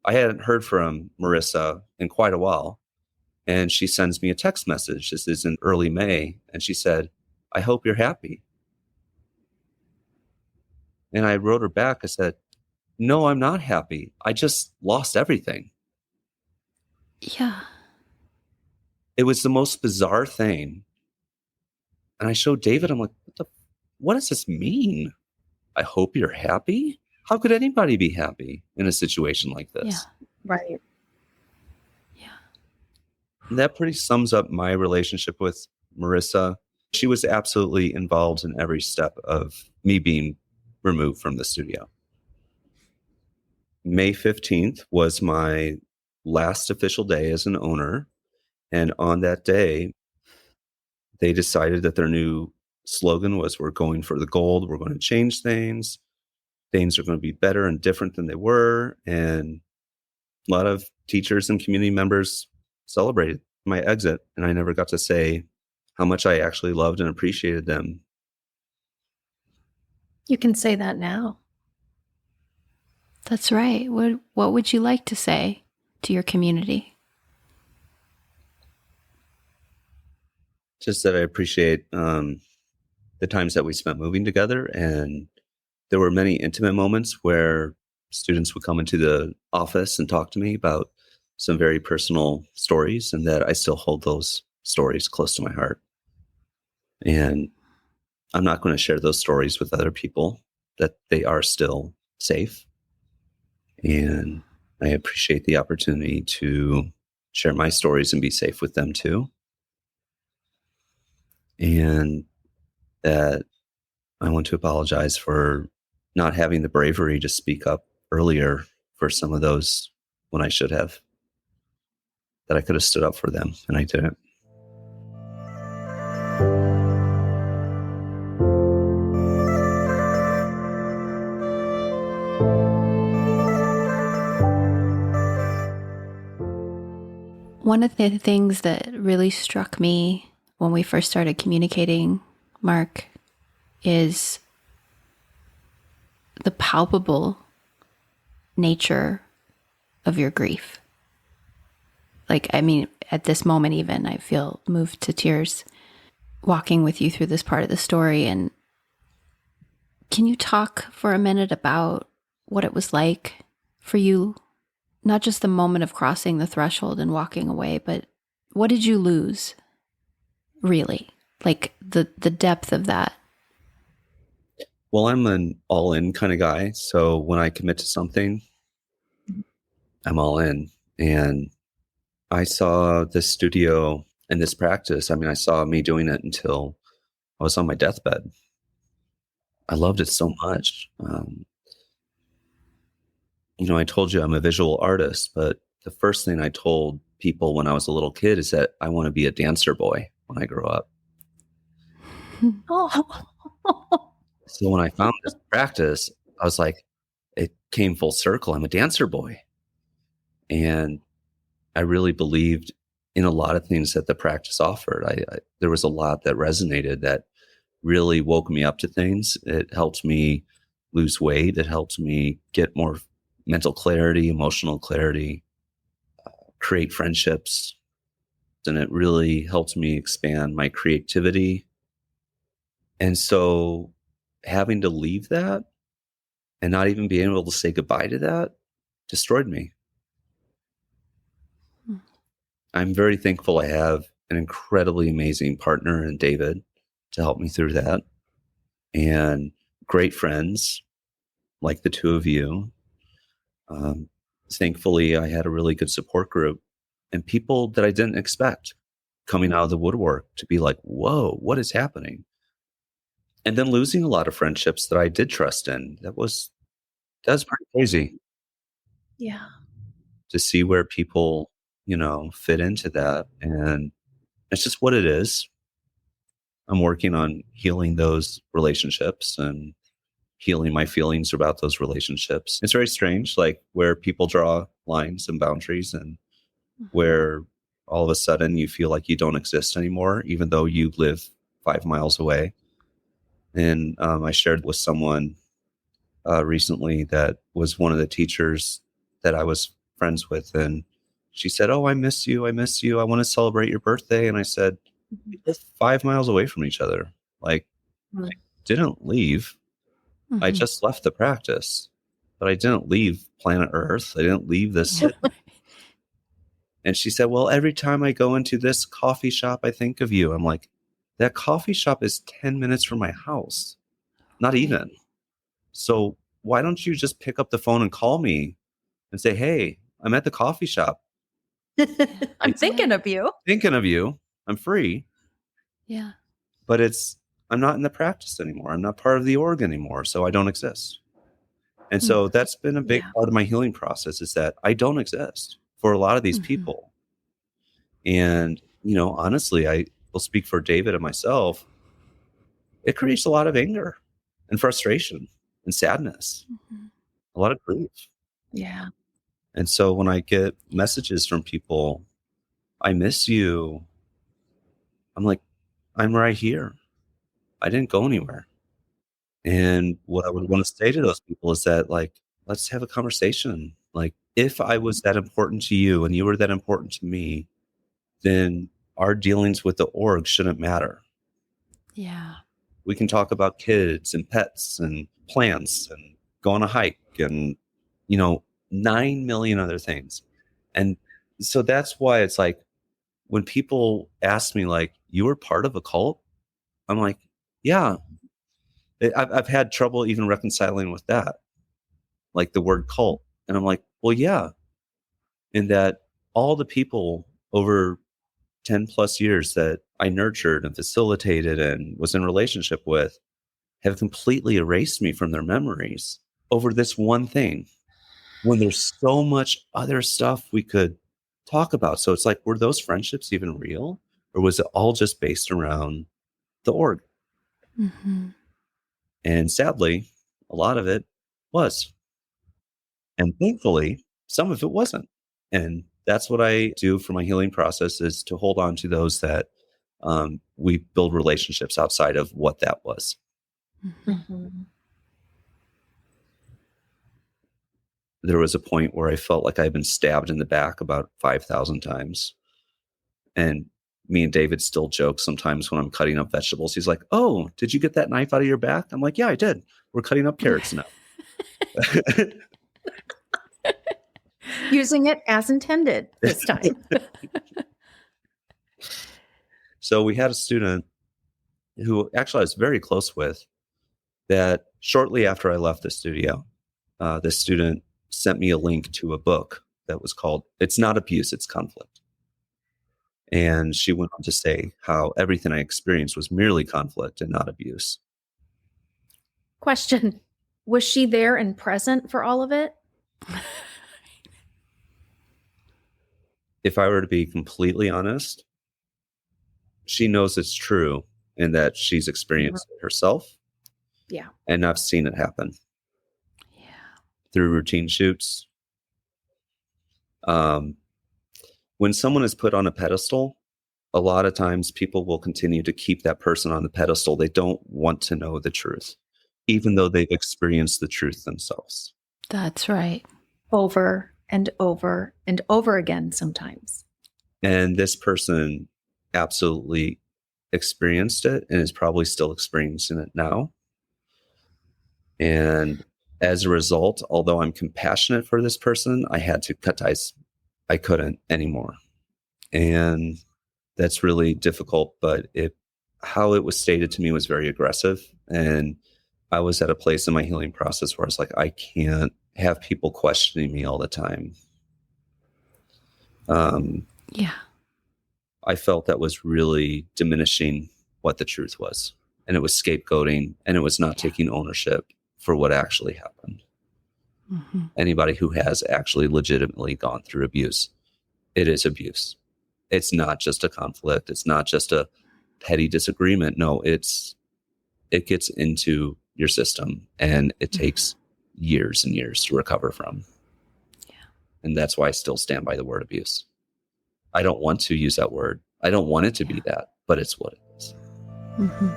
I hadn't heard from Marissa in quite a while. And she sends me a text message. This is in early May. And she said, I hope you're happy. And I wrote her back. I said, no, I'm not happy. I just lost everything. Yeah. It was the most bizarre thing. And I showed David, I'm like, what does this mean? I hope you're happy? How could anybody be happy in a situation like this? Yeah. Right. Yeah. And that pretty sums up my relationship with Marissa. She was absolutely involved in every step of me being removed from the studio. May 15th was my last official day as an owner. And on that day, they decided that their new slogan was, we're going for the gold. We're going to change things. Things are going to be better and different than they were. And a lot of teachers and community members celebrated my exit. And I never got to say how much I actually loved and appreciated them. You can say that now. That's right. What would you like to say to your community? Just that I appreciate the times that we spent moving together. And there were many intimate moments where students would come into the office and talk to me about some very personal stories, and that I still hold those stories close to my heart. And I'm not going to share those stories with other people, that they are still safe. And I appreciate the opportunity to share my stories and be safe with them too. And that I want to apologize for not having the bravery to speak up earlier for some of those when I should have. That I could have stood up for them, and I didn't. One of the things that really struck me when we first started communicating, Mark, is the palpable nature of your grief. At this moment even, I feel moved to tears walking with you through this part of the story. And can you talk for a minute about what it was like for you? Not just the moment of crossing the threshold and walking away, but what did you lose, really? Like the depth of that. Well, I'm an all-in kind of guy. So when I commit to something, I'm all in. And I saw this studio and this practice. I saw me doing it until I was on my deathbed. I loved it so much. I told you I'm a visual artist, but the first thing I told people when I was a little kid is that I want to be a dancer boy when I grow up. Oh. So when I found this practice, I was like, it came full circle. I'm a dancer boy. And I really believed in a lot of things that the practice offered. There was a lot that resonated that really woke me up to things. It helped me lose weight. It helped me get more mental clarity, emotional clarity, create friendships. And it really helped me expand my creativity. And so having to leave that and not even being able to say goodbye to that destroyed me. I'm very thankful I have an incredibly amazing partner in David to help me through that, and great friends like the two of you. Thankfully, I had a really good support group and people that I didn't expect coming out of the woodwork to be like, whoa, what is happening? And then losing a lot of friendships that I did trust in. That was pretty crazy Yeah. to see where people, fit into that. And it's just what it is. I'm working on healing those relationships and healing my feelings about those relationships. It's very strange, like where people draw lines and boundaries and where all of a sudden you feel like you don't exist anymore, even though you live 5 miles away. And I shared with someone recently that was one of the teachers that I was friends with. And she said, "Oh, I miss you. I miss you. I want to celebrate your birthday." And I said, "We live 5 miles away from each other. Like, I didn't leave. I just left the practice, but I didn't leave planet Earth. I didn't leave this city." And she said, "Well, every time I go into this coffee shop, I think of you." I'm like, that coffee shop is 10 minutes from my house. Not even. So why don't you just pick up the phone and call me and say, "Hey, I'm at the coffee shop. I'm thinking of you. Thinking of you. I'm free." Yeah. But I'm not in the practice anymore. I'm not part of the org anymore. So I don't exist. And so that's been a big part of my healing process, is that I don't exist for a lot of these people. And, honestly, I will speak for David and myself. It creates a lot of anger and frustration and sadness, a lot of grief. Yeah. And so when I get messages from people, "I miss you," I'm like, I'm right here. I didn't go anywhere. And what I would want to say to those people is that, like, let's have a conversation. Like, if I was that important to you and you were that important to me, then our dealings with the org shouldn't matter. Yeah. We can talk about kids and pets and plants and go on a hike and, 9 million other things. And so that's why it's like, when people ask me, like, "You were part of a cult?" I'm like, yeah. I've had trouble even reconciling with that, like the word cult. And I'm like, well, yeah, in that all the people over 10 plus years that I nurtured and facilitated and was in relationship with have completely erased me from their memories over this one thing, when there's so much other stuff we could talk about. So it's like, were those friendships even real, or was it all just based around the org? And sadly, a lot of it was. And thankfully, some of it wasn't. And that's what I do for my healing process, is to hold on to those that we build relationships outside of what that was. There was a point where I felt like I'd been stabbed in the back about 5,000 times. And me and David still joke sometimes when I'm cutting up vegetables. He's like, "Oh, did you get that knife out of your back?" I'm like, "Yeah, I did. We're cutting up carrots now." Using it as intended this time. So we had a student who actually I was very close with, that shortly after I left the studio, this student sent me a link to a book that was called "It's Not Abuse, It's Conflict." And she went on to say how everything I experienced was merely conflict and not abuse. Question. Was she there and present for all of it? If I were to be completely honest, she knows it's true, and that she's experienced it herself. Yeah. And I've seen it happen. Yeah. Through routine shoots. when someone is put on a pedestal, a lot of times people will continue to keep that person on the pedestal. They don't want to know the truth, even though they've experienced the truth themselves. That's right. Over and over and over again sometimes. And this person absolutely experienced it and is probably still experiencing it now. And as a result, although I'm compassionate for this person, I had to cut ties. I couldn't anymore. And that's really difficult, but how it was stated to me was very aggressive. And I was at a place in my healing process where I was like, I can't have people questioning me all the time. Yeah. I felt that was really diminishing what the truth was. And it was scapegoating, and it was not taking ownership for what actually happened. Mm-hmm. Anybody who has actually legitimately gone through abuse, it is abuse. It's not just a conflict. It's not just a petty disagreement. No, it gets into your system, and it takes years and years to recover from. Yeah. And that's why I still stand by the word abuse. I don't want to use that word. I don't want it to be that, but it's what it is. Mm-hmm.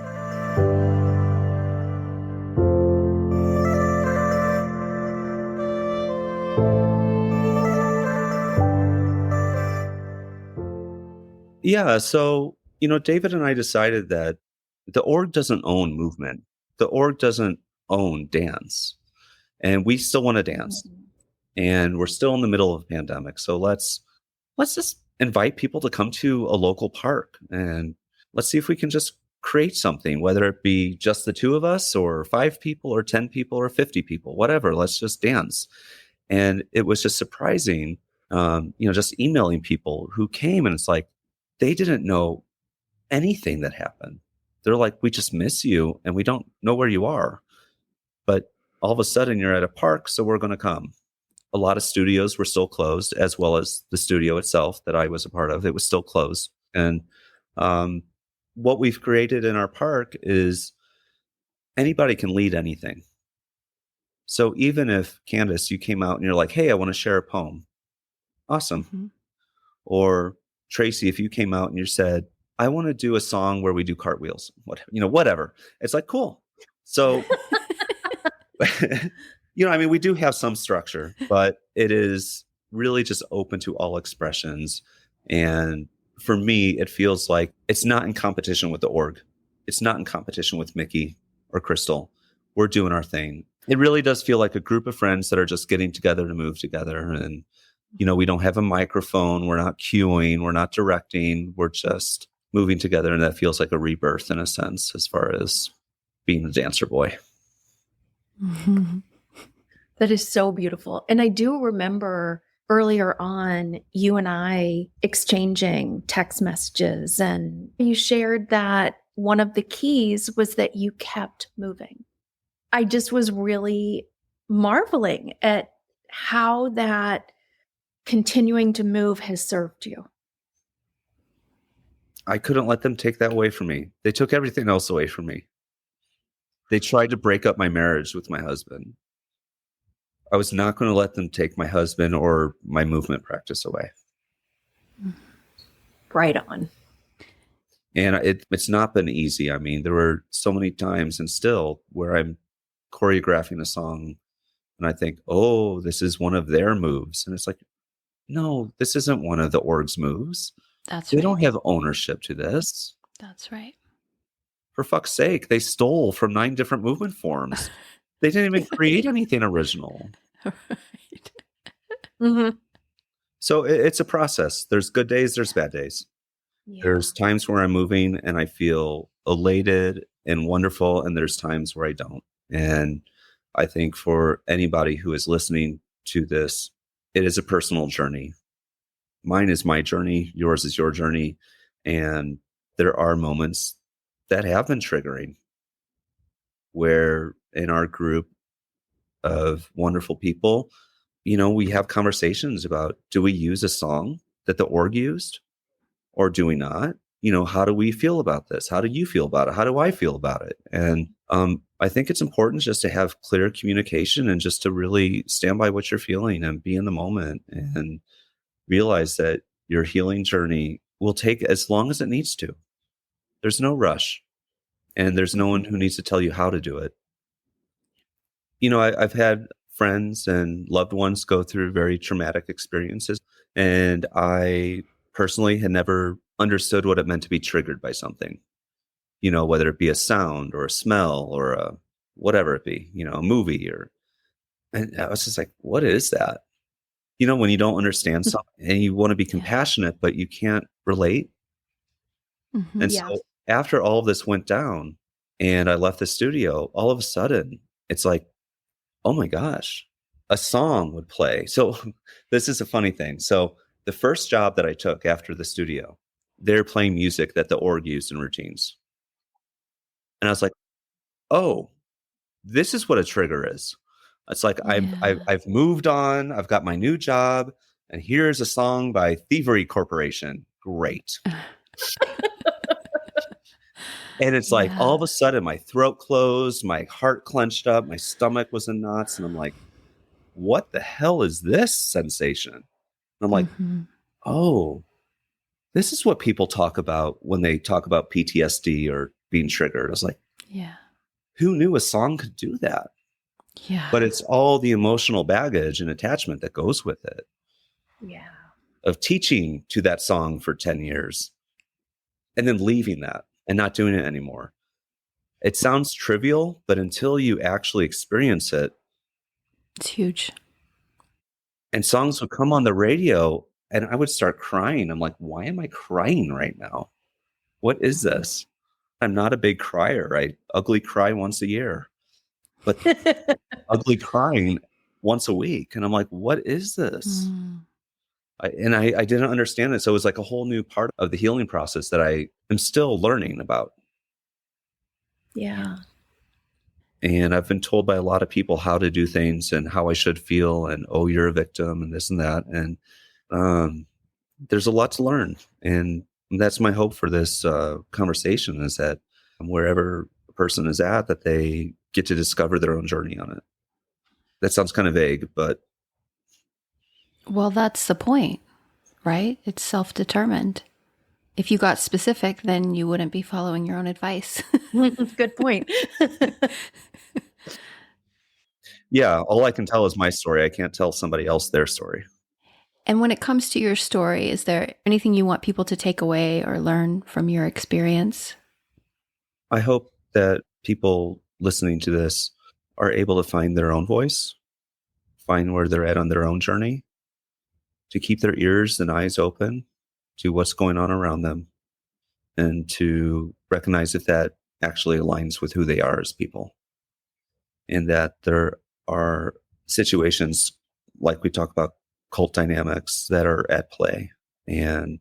Yeah. So, David and I decided that the org doesn't own movement. The org doesn't own dance. And we still want to dance. And we're still in the middle of a pandemic. So let's just invite people to come to a local park, and let's see if we can just create something, whether it be just the two of us or 5 people or 10 people or 50 people, whatever. Let's just dance. And it was just surprising, just emailing people who came, and it's like, they didn't know anything that happened. They're like, we just miss you and we don't know where you are. But all of a sudden you're at a park, so we're going to come. A lot of studios were still closed, as well as the studio itself that I was a part of. It was still closed. And what we've created in our park is anybody can lead anything. So even if, Candace, you came out and you're like, hey, I want to share a poem. Awesome. Mm-hmm. Or Tracy, if you came out and you said, I want to do a song where we do cartwheels, whatever. It's like, cool. So, we do have some structure, but it is really just open to all expressions. And for me, it feels like it's not in competition with the org. It's not in competition with Mickey or Crystal. We're doing our thing. It really does feel like a group of friends that are just getting together to move together. And, we don't have a microphone. We're not cueing. We're not directing. We're just moving together. And that feels like a rebirth in a sense, as far as being a dancer boy. Mm-hmm. That is so beautiful. And I do remember earlier on, you and I exchanging text messages, and you shared that one of the keys was that you kept moving. I just was really marveling at how that continuing to move has served you. I couldn't let them take that away from me. They took everything else away from me. They tried to break up my marriage with my husband. I was not going to let them take my husband or my movement practice away. Right on. And it's not been easy. There were so many times, and still, where I'm choreographing a song and I think, oh, this is one of their moves. And it's like, no, this isn't one of the org's moves. That's They right. don't have ownership to this. That's right. For fuck's sake, they stole from 9 different movement forms. They didn't even create anything original. Right. Mm-hmm. So it's a process. There's good days, there's bad days. Yeah. There's times where I'm moving and I feel elated and wonderful, and there's times where I don't. And I think for anybody who is listening to this, it is a personal journey. Mine is my journey. Yours is your journey. And there are moments that have been triggering where in our group of wonderful people, we have conversations about, do we use a song that the org used or do we not? How do we feel about this? How do you feel about it? How do I feel about it? And I think it's important just to have clear communication and just to really stand by what you're feeling and be in the moment and realize that your healing journey will take as long as it needs to. There's no rush, and there's no one who needs to tell you how to do it. I've had friends and loved ones go through very traumatic experiences, and I personally had never understood what it meant to be triggered by something, whether it be a sound or a smell or whatever it be, a movie and I was just like, what is that? When you don't understand something and you want to be compassionate, but you can't relate. Mm-hmm. And so after all of this went down and I left the studio, all of a sudden it's like, oh my gosh, a song would play. So this is a funny thing. So the first job that I took after the studio, they're playing music that the org used in routines. And I was like, oh, this is what a trigger is. It's like, I've moved on. I've got my new job. And here's a song by Thievery Corporation. Great. And it's like, all of a sudden, my throat closed, my heart clenched up, my stomach was in knots. And I'm like, what the hell is this sensation? And I'm like, oh, this is what people talk about when they talk about PTSD or being triggered. I was like, who knew a song could do that? Yeah. But it's all the emotional baggage and attachment that goes with it. Yeah. Of teaching to that song for 10 years and then leaving that and not doing it anymore. It sounds trivial, but until you actually experience it, it's huge. And songs would come on the radio and I would start crying. I'm like, why am I crying right now? What is this? I'm not a big crier. I ugly cry once a year, but ugly crying once a week. And I'm like, what is this? I didn't understand it. So it was like a whole new part of the healing process that I am still learning about. Yeah. And I've been told by a lot of people how to do things and how I should feel and, oh, you're a victim and this and that. And there's a lot to learn. And that's my hope for this conversation, is that wherever a person is at, that they get to discover their own journey on it. That sounds kind of vague, but. Well, that's the point, right? It's self-determined. If you got specific, then you wouldn't be following your own advice. Good point. Yeah, all I can tell is my story. I can't tell somebody else their story. And when it comes to your story, is there anything you want people to take away or learn from your experience? I hope that people listening to this are able to find their own voice, find where they're at on their own journey, to keep their ears and eyes open to what's going on around them, and to recognize if that actually aligns with who they are as people. And that there are situations, like we talk about cult dynamics, that are at play. And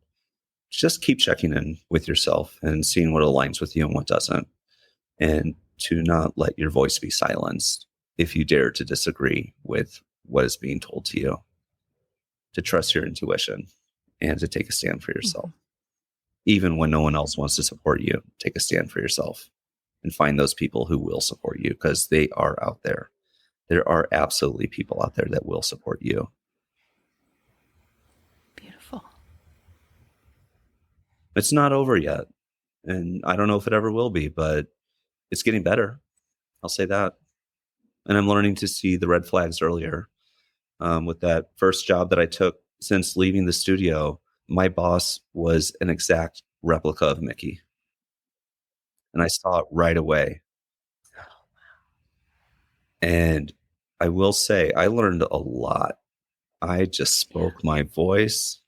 just keep checking in with yourself and seeing what aligns with you and what doesn't. And to not let your voice be silenced if you dare to disagree with what is being told to you. To trust your intuition and to take a stand for yourself. Even when no one else wants to support you, take a stand for yourself and find those people who will support you, because they are out there. There are absolutely people out there that will support you. Beautiful. It's not over yet. And I don't know if it ever will be, but it's getting better. I'll say that. And I'm learning to see the red flags earlier. With that first job that I took since leaving the studio, my boss was an exact replica of Mickey. And I saw it right away. And I will say, I learned a lot. I just spoke my voice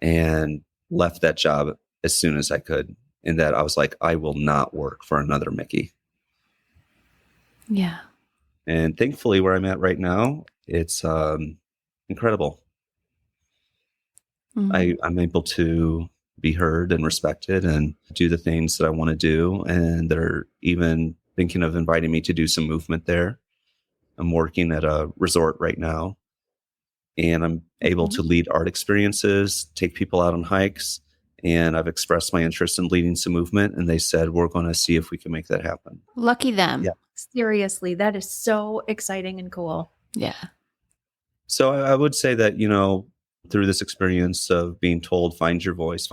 and left that job as soon as I could. In that I was like, I will not work for another Mickey. Yeah. And thankfully, where I'm at right now, it's incredible. I'm able to be heard and respected and do the things that I want to do. And they're even thinking of inviting me to do some movement there. I'm working at a resort right now, and I'm able to lead art experiences, take people out on hikes. And I've expressed my interest in leading some movement. And they said, we're going to see if we can make that happen. Lucky them. Yeah. Seriously, that is so exciting and cool. Yeah. So I would say that, through this experience of being told, find your voice,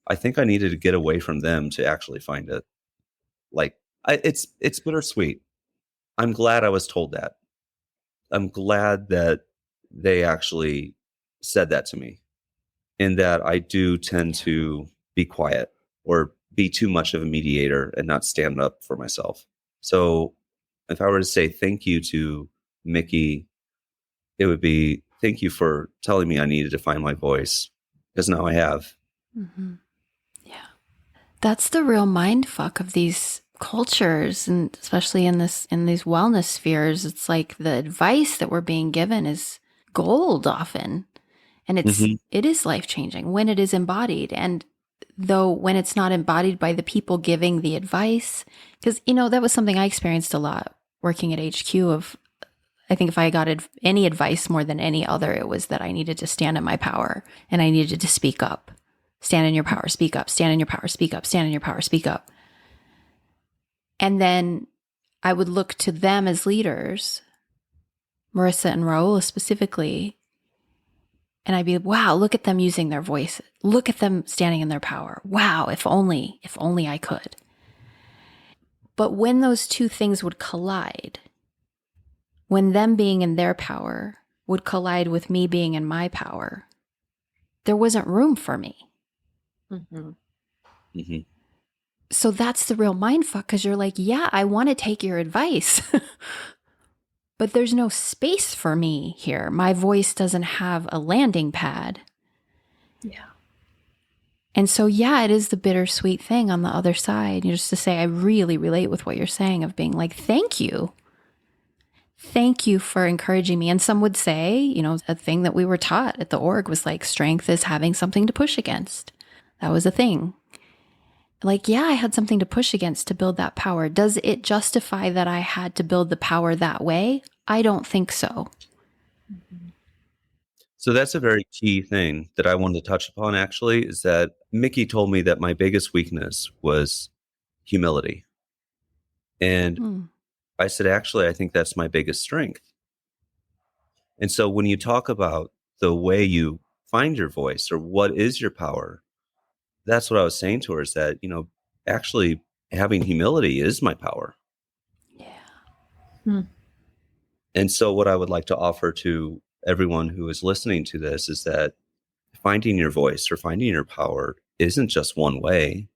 I think I needed to get away from them to actually find it. Like, it's bittersweet. I'm glad I was told that. I'm glad that they actually said that to me, and that I do tend to be quiet or be too much of a mediator and not stand up for myself. So if I were to say thank you to Mickey, it would be thank you for telling me I needed to find my voice, because now I have. Mm-hmm. Yeah. That's the real mind fuck of these cultures, and especially in these wellness spheres. It's like the advice that we're being given is gold often. And it is life-changing when it is embodied. And though when it's not embodied by the people giving the advice, because, that was something I experienced a lot working at HQ of, I think if I got any advice more than any other, it was that I needed to stand in my power and I needed to speak up. Stand in your power, speak up, stand in your power, speak up, stand in your power, speak up. And then I would look to them as leaders, Marissa and Raul specifically, and I'd be, wow, look at them using their voice. Look at them standing in their power. Wow, if only I could. But when those two things would collide, when them being in their power would collide with me being in my power, there wasn't room for me. Mm-hmm. Mm-hmm. So that's the real mindfuck, because you're like, yeah, I want to take your advice. But there's no space for me here. My voice doesn't have a landing pad. Yeah. And so, yeah, it is the bittersweet thing on the other side. Just to say, I really relate with what you're saying of being like, thank you. Thank you for encouraging me. And some would say, a thing that we were taught at the org was like, strength is having something to push against. That was a thing. Like, yeah, I had something to push against to build that power. Does it justify that I had to build the power that way? I don't think so. So that's a very key thing that I wanted to touch upon, actually, is that Mickey told me that my biggest weakness was humility. And I said, actually, I think that's my biggest strength. And so when you talk about the way you find your voice or what is your power, that's what I was saying to her, is that, actually having humility is my power. Yeah. And so what I would like to offer to everyone who is listening to this is that finding your voice or finding your power isn't just one way.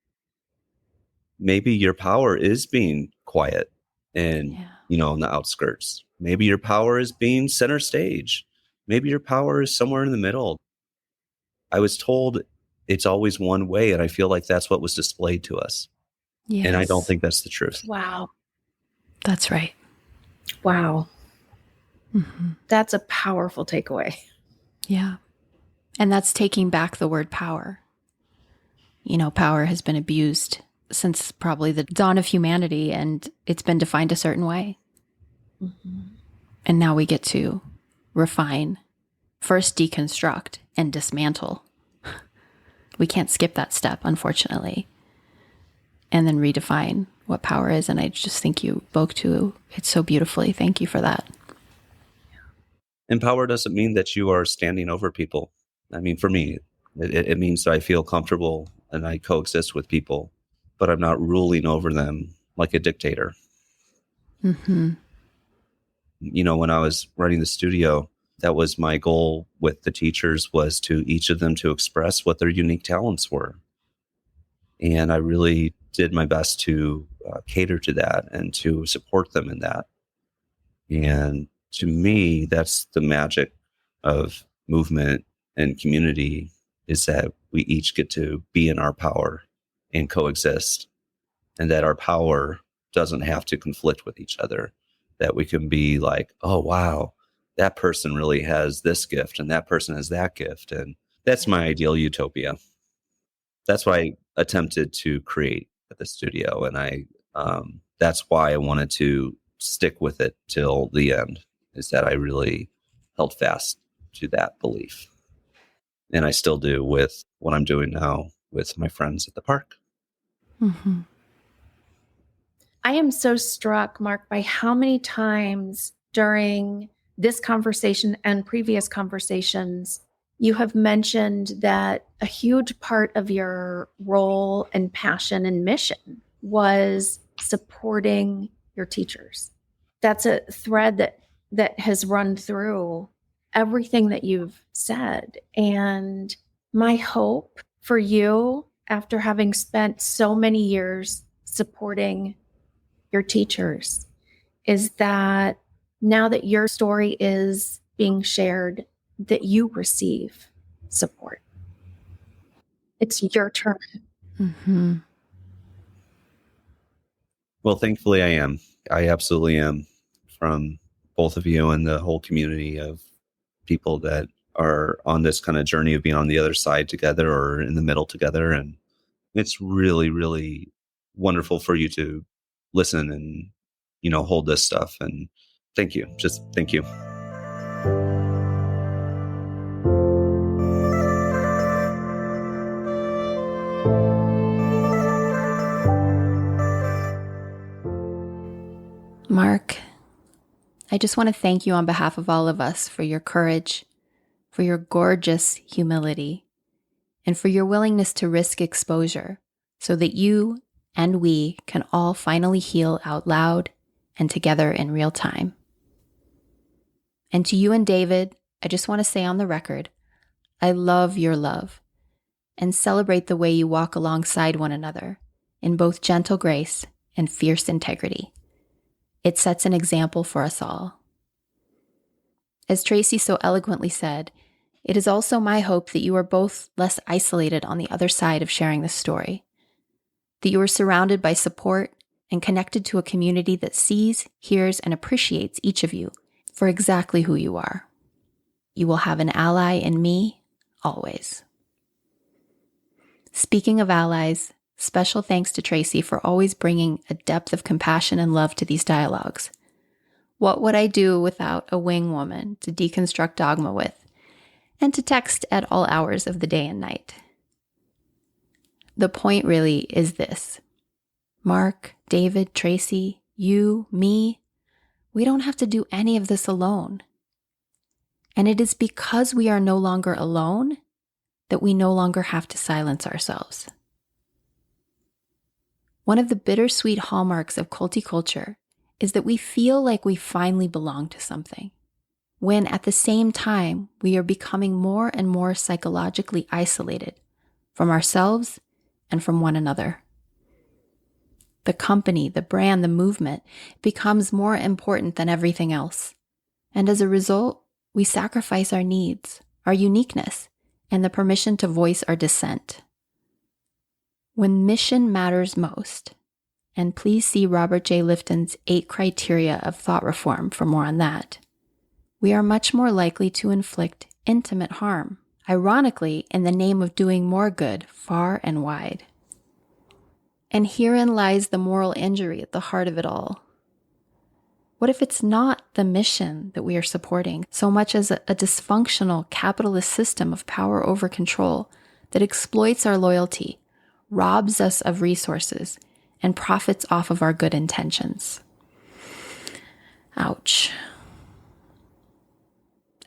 Maybe your power is being quiet and, on the outskirts. Maybe your power is being center stage. Maybe your power is somewhere in the middle. I was told it's always one way, and I feel like that's what was displayed to us. Yes. And I don't think that's the truth. Wow. That's right. Wow. Mm-hmm. That's a powerful takeaway. Yeah. And that's taking back the word power. Power has been abused since probably the dawn of humanity, and it's been defined a certain way. Mm-hmm. And now we get to refine, first deconstruct, and dismantle. We can't skip that step, unfortunately. And then redefine what power is. And I just think you spoke to it so beautifully. Thank you for that. And power doesn't mean that you are standing over people. I mean, for me, it means that I feel comfortable and I coexist with people, but I'm not ruling over them like a dictator. Mm-hmm. When I was running the studio, that was my goal with the teachers, was to each of them to express what their unique talents were. And I really did my best to cater to that and to support them in that. And to me, that's the magic of movement and community, is that we each get to be in our power and coexist, and that our power doesn't have to conflict with each other, that we can be like, oh, wow, that person really has this gift and that person has that gift. And that's my ideal utopia. That's what I attempted to create at the studio. And that's why I wanted to stick with it till the end, is that I really held fast to that belief. And I still do with what I'm doing now with my friends at the park. Mm-hmm. I am so struck, Mark, by how many times during this conversation and previous conversations, you have mentioned that a huge part of your role and passion and mission was supporting your teachers. That's a thread that has run through everything that you've said. And my hope for you, after having spent so many years supporting your teachers, is that now that your story is being shared, that you receive support. It's your turn. Mm-hmm. Well, thankfully I am. I absolutely am, from both of you and the whole community of people that are on this kind of journey of being on the other side together or in the middle together. And it's really, really wonderful for you to listen and, hold this stuff. And thank you. Just thank you. Mark, I just want to thank you on behalf of all of us for your courage, for your gorgeous humility, and for your willingness to risk exposure so that you and we can all finally heal out loud and together in real time. And to you and David, I just want to say on the record, I love your love and celebrate the way you walk alongside one another in both gentle grace and fierce integrity. It sets an example for us all. As Tracy so eloquently said, it is also my hope that you are both less isolated on the other side of sharing this story, that you are surrounded by support and connected to a community that sees, hears, and appreciates each of you for exactly who you are. You will have an ally in me, always. Speaking of allies, special thanks to Tracy for always bringing a depth of compassion and love to these dialogues. What would I do without a wing woman to deconstruct dogma with and to text at all hours of the day and night? The point really is this. Mark, David, Tracy, you, me, we don't have to do any of this alone. And it is because we are no longer alone that we no longer have to silence ourselves. One of the bittersweet hallmarks of culty culture is that we feel like we finally belong to something, when at the same time we are becoming more and more psychologically isolated from ourselves and from one another. The company, the brand, the movement becomes more important than everything else. And as a result, we sacrifice our needs, our uniqueness, and the permission to voice our dissent. When mission matters most, and please see Robert J. Lifton's 8 criteria of thought reform for more on that, we are much more likely to inflict intimate harm, ironically in the name of doing more good far and wide. And herein lies the moral injury at the heart of it all. What if it's not the mission that we are supporting so much as a dysfunctional capitalist system of power over control that exploits our loyalty, robs us of resources, and profits off of our good intentions? Ouch.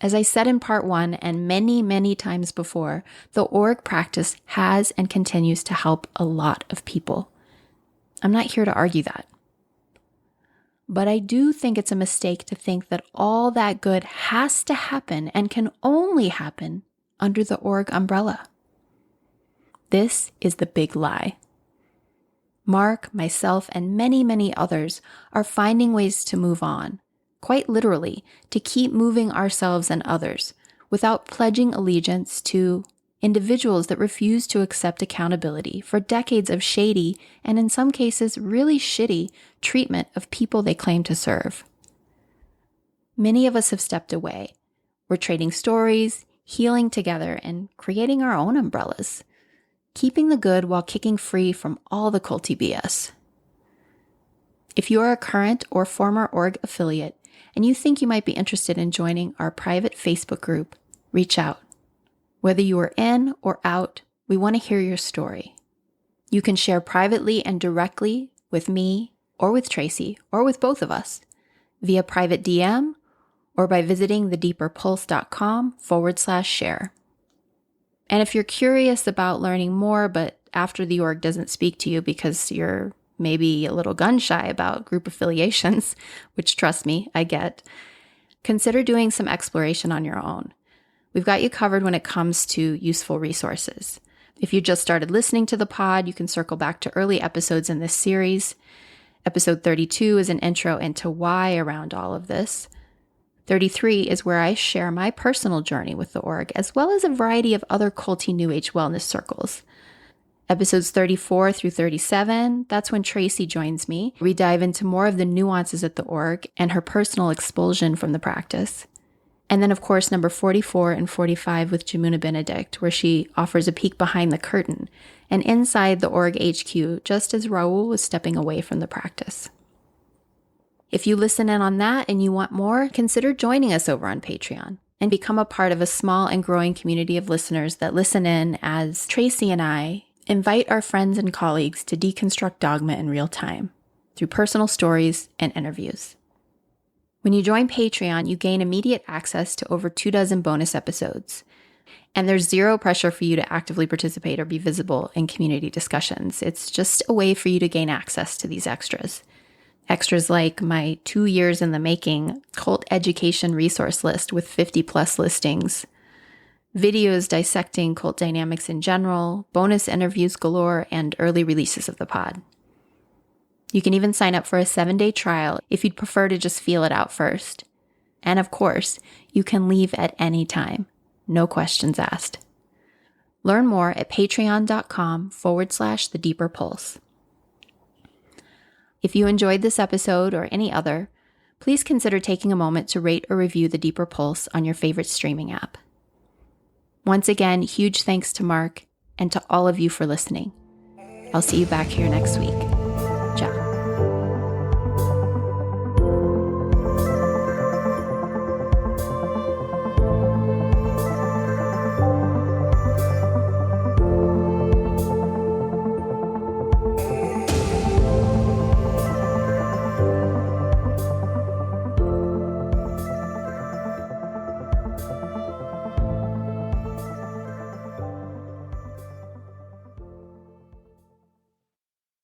As I said in part 1 and many, many times before, the org practice has and continues to help a lot of people. I'm not here to argue that. But I do think it's a mistake to think that all that good has to happen and can only happen under the org umbrella. This is the big lie. Mark, myself, and many, many others are finding ways to move on, quite literally, to keep moving ourselves and others without pledging allegiance to individuals that refuse to accept accountability for decades of shady and in some cases really shitty treatment of people they claim to serve. Many of us have stepped away. We're trading stories, healing together, and creating our own umbrellas, keeping the good while kicking free from all the culty BS. If you are a current or former org affiliate and you think you might be interested in joining our private Facebook group, reach out. Whether you are in or out, we want to hear your story. You can share privately and directly with me or with Tracy or with both of us via private DM or by visiting thedeeperpulse.com/share. And if you're curious about learning more, but after the org doesn't speak to you because you're maybe a little gun shy about group affiliations, which trust me, I get, consider doing some exploration on your own. We've got you covered when it comes to useful resources. If you just started listening to the pod, you can circle back to early episodes in this series. Episode 32 is an intro into why around all of this. 33 is where I share my personal journey with the org, as well as a variety of other culty New Age wellness circles. Episodes 34 through 37, that's when Tracy joins me. We dive into more of the nuances at the org and her personal expulsion from the practice. And then, of course, number 44 and 45 with Jamuna Benedict, where she offers a peek behind the curtain and inside the org HQ, just as Raul was stepping away from the practice. If you listen in on that and you want more, consider joining us over on Patreon and become a part of a small and growing community of listeners that listen in as Tracy and I invite our friends and colleagues to deconstruct dogma in real time through personal stories and interviews. When you join Patreon, you gain immediate access to over 24 bonus episodes. And there's zero pressure for you to actively participate or be visible in community discussions. It's just a way for you to gain access to these extras. Extras like my 2 years in the making cult education resource list with 50 plus listings, videos dissecting cult dynamics in general, bonus interviews galore, and early releases of the pod. You can even sign up for a 7-day trial if you'd prefer to just feel it out first. And of course, you can leave at any time. No questions asked. Learn more at patreon.com/thedeeperpulse. If you enjoyed this episode or any other, please consider taking a moment to rate or review The Deeper Pulse on your favorite streaming app. Once again, huge thanks to Mark and to all of you for listening. I'll see you back here next week.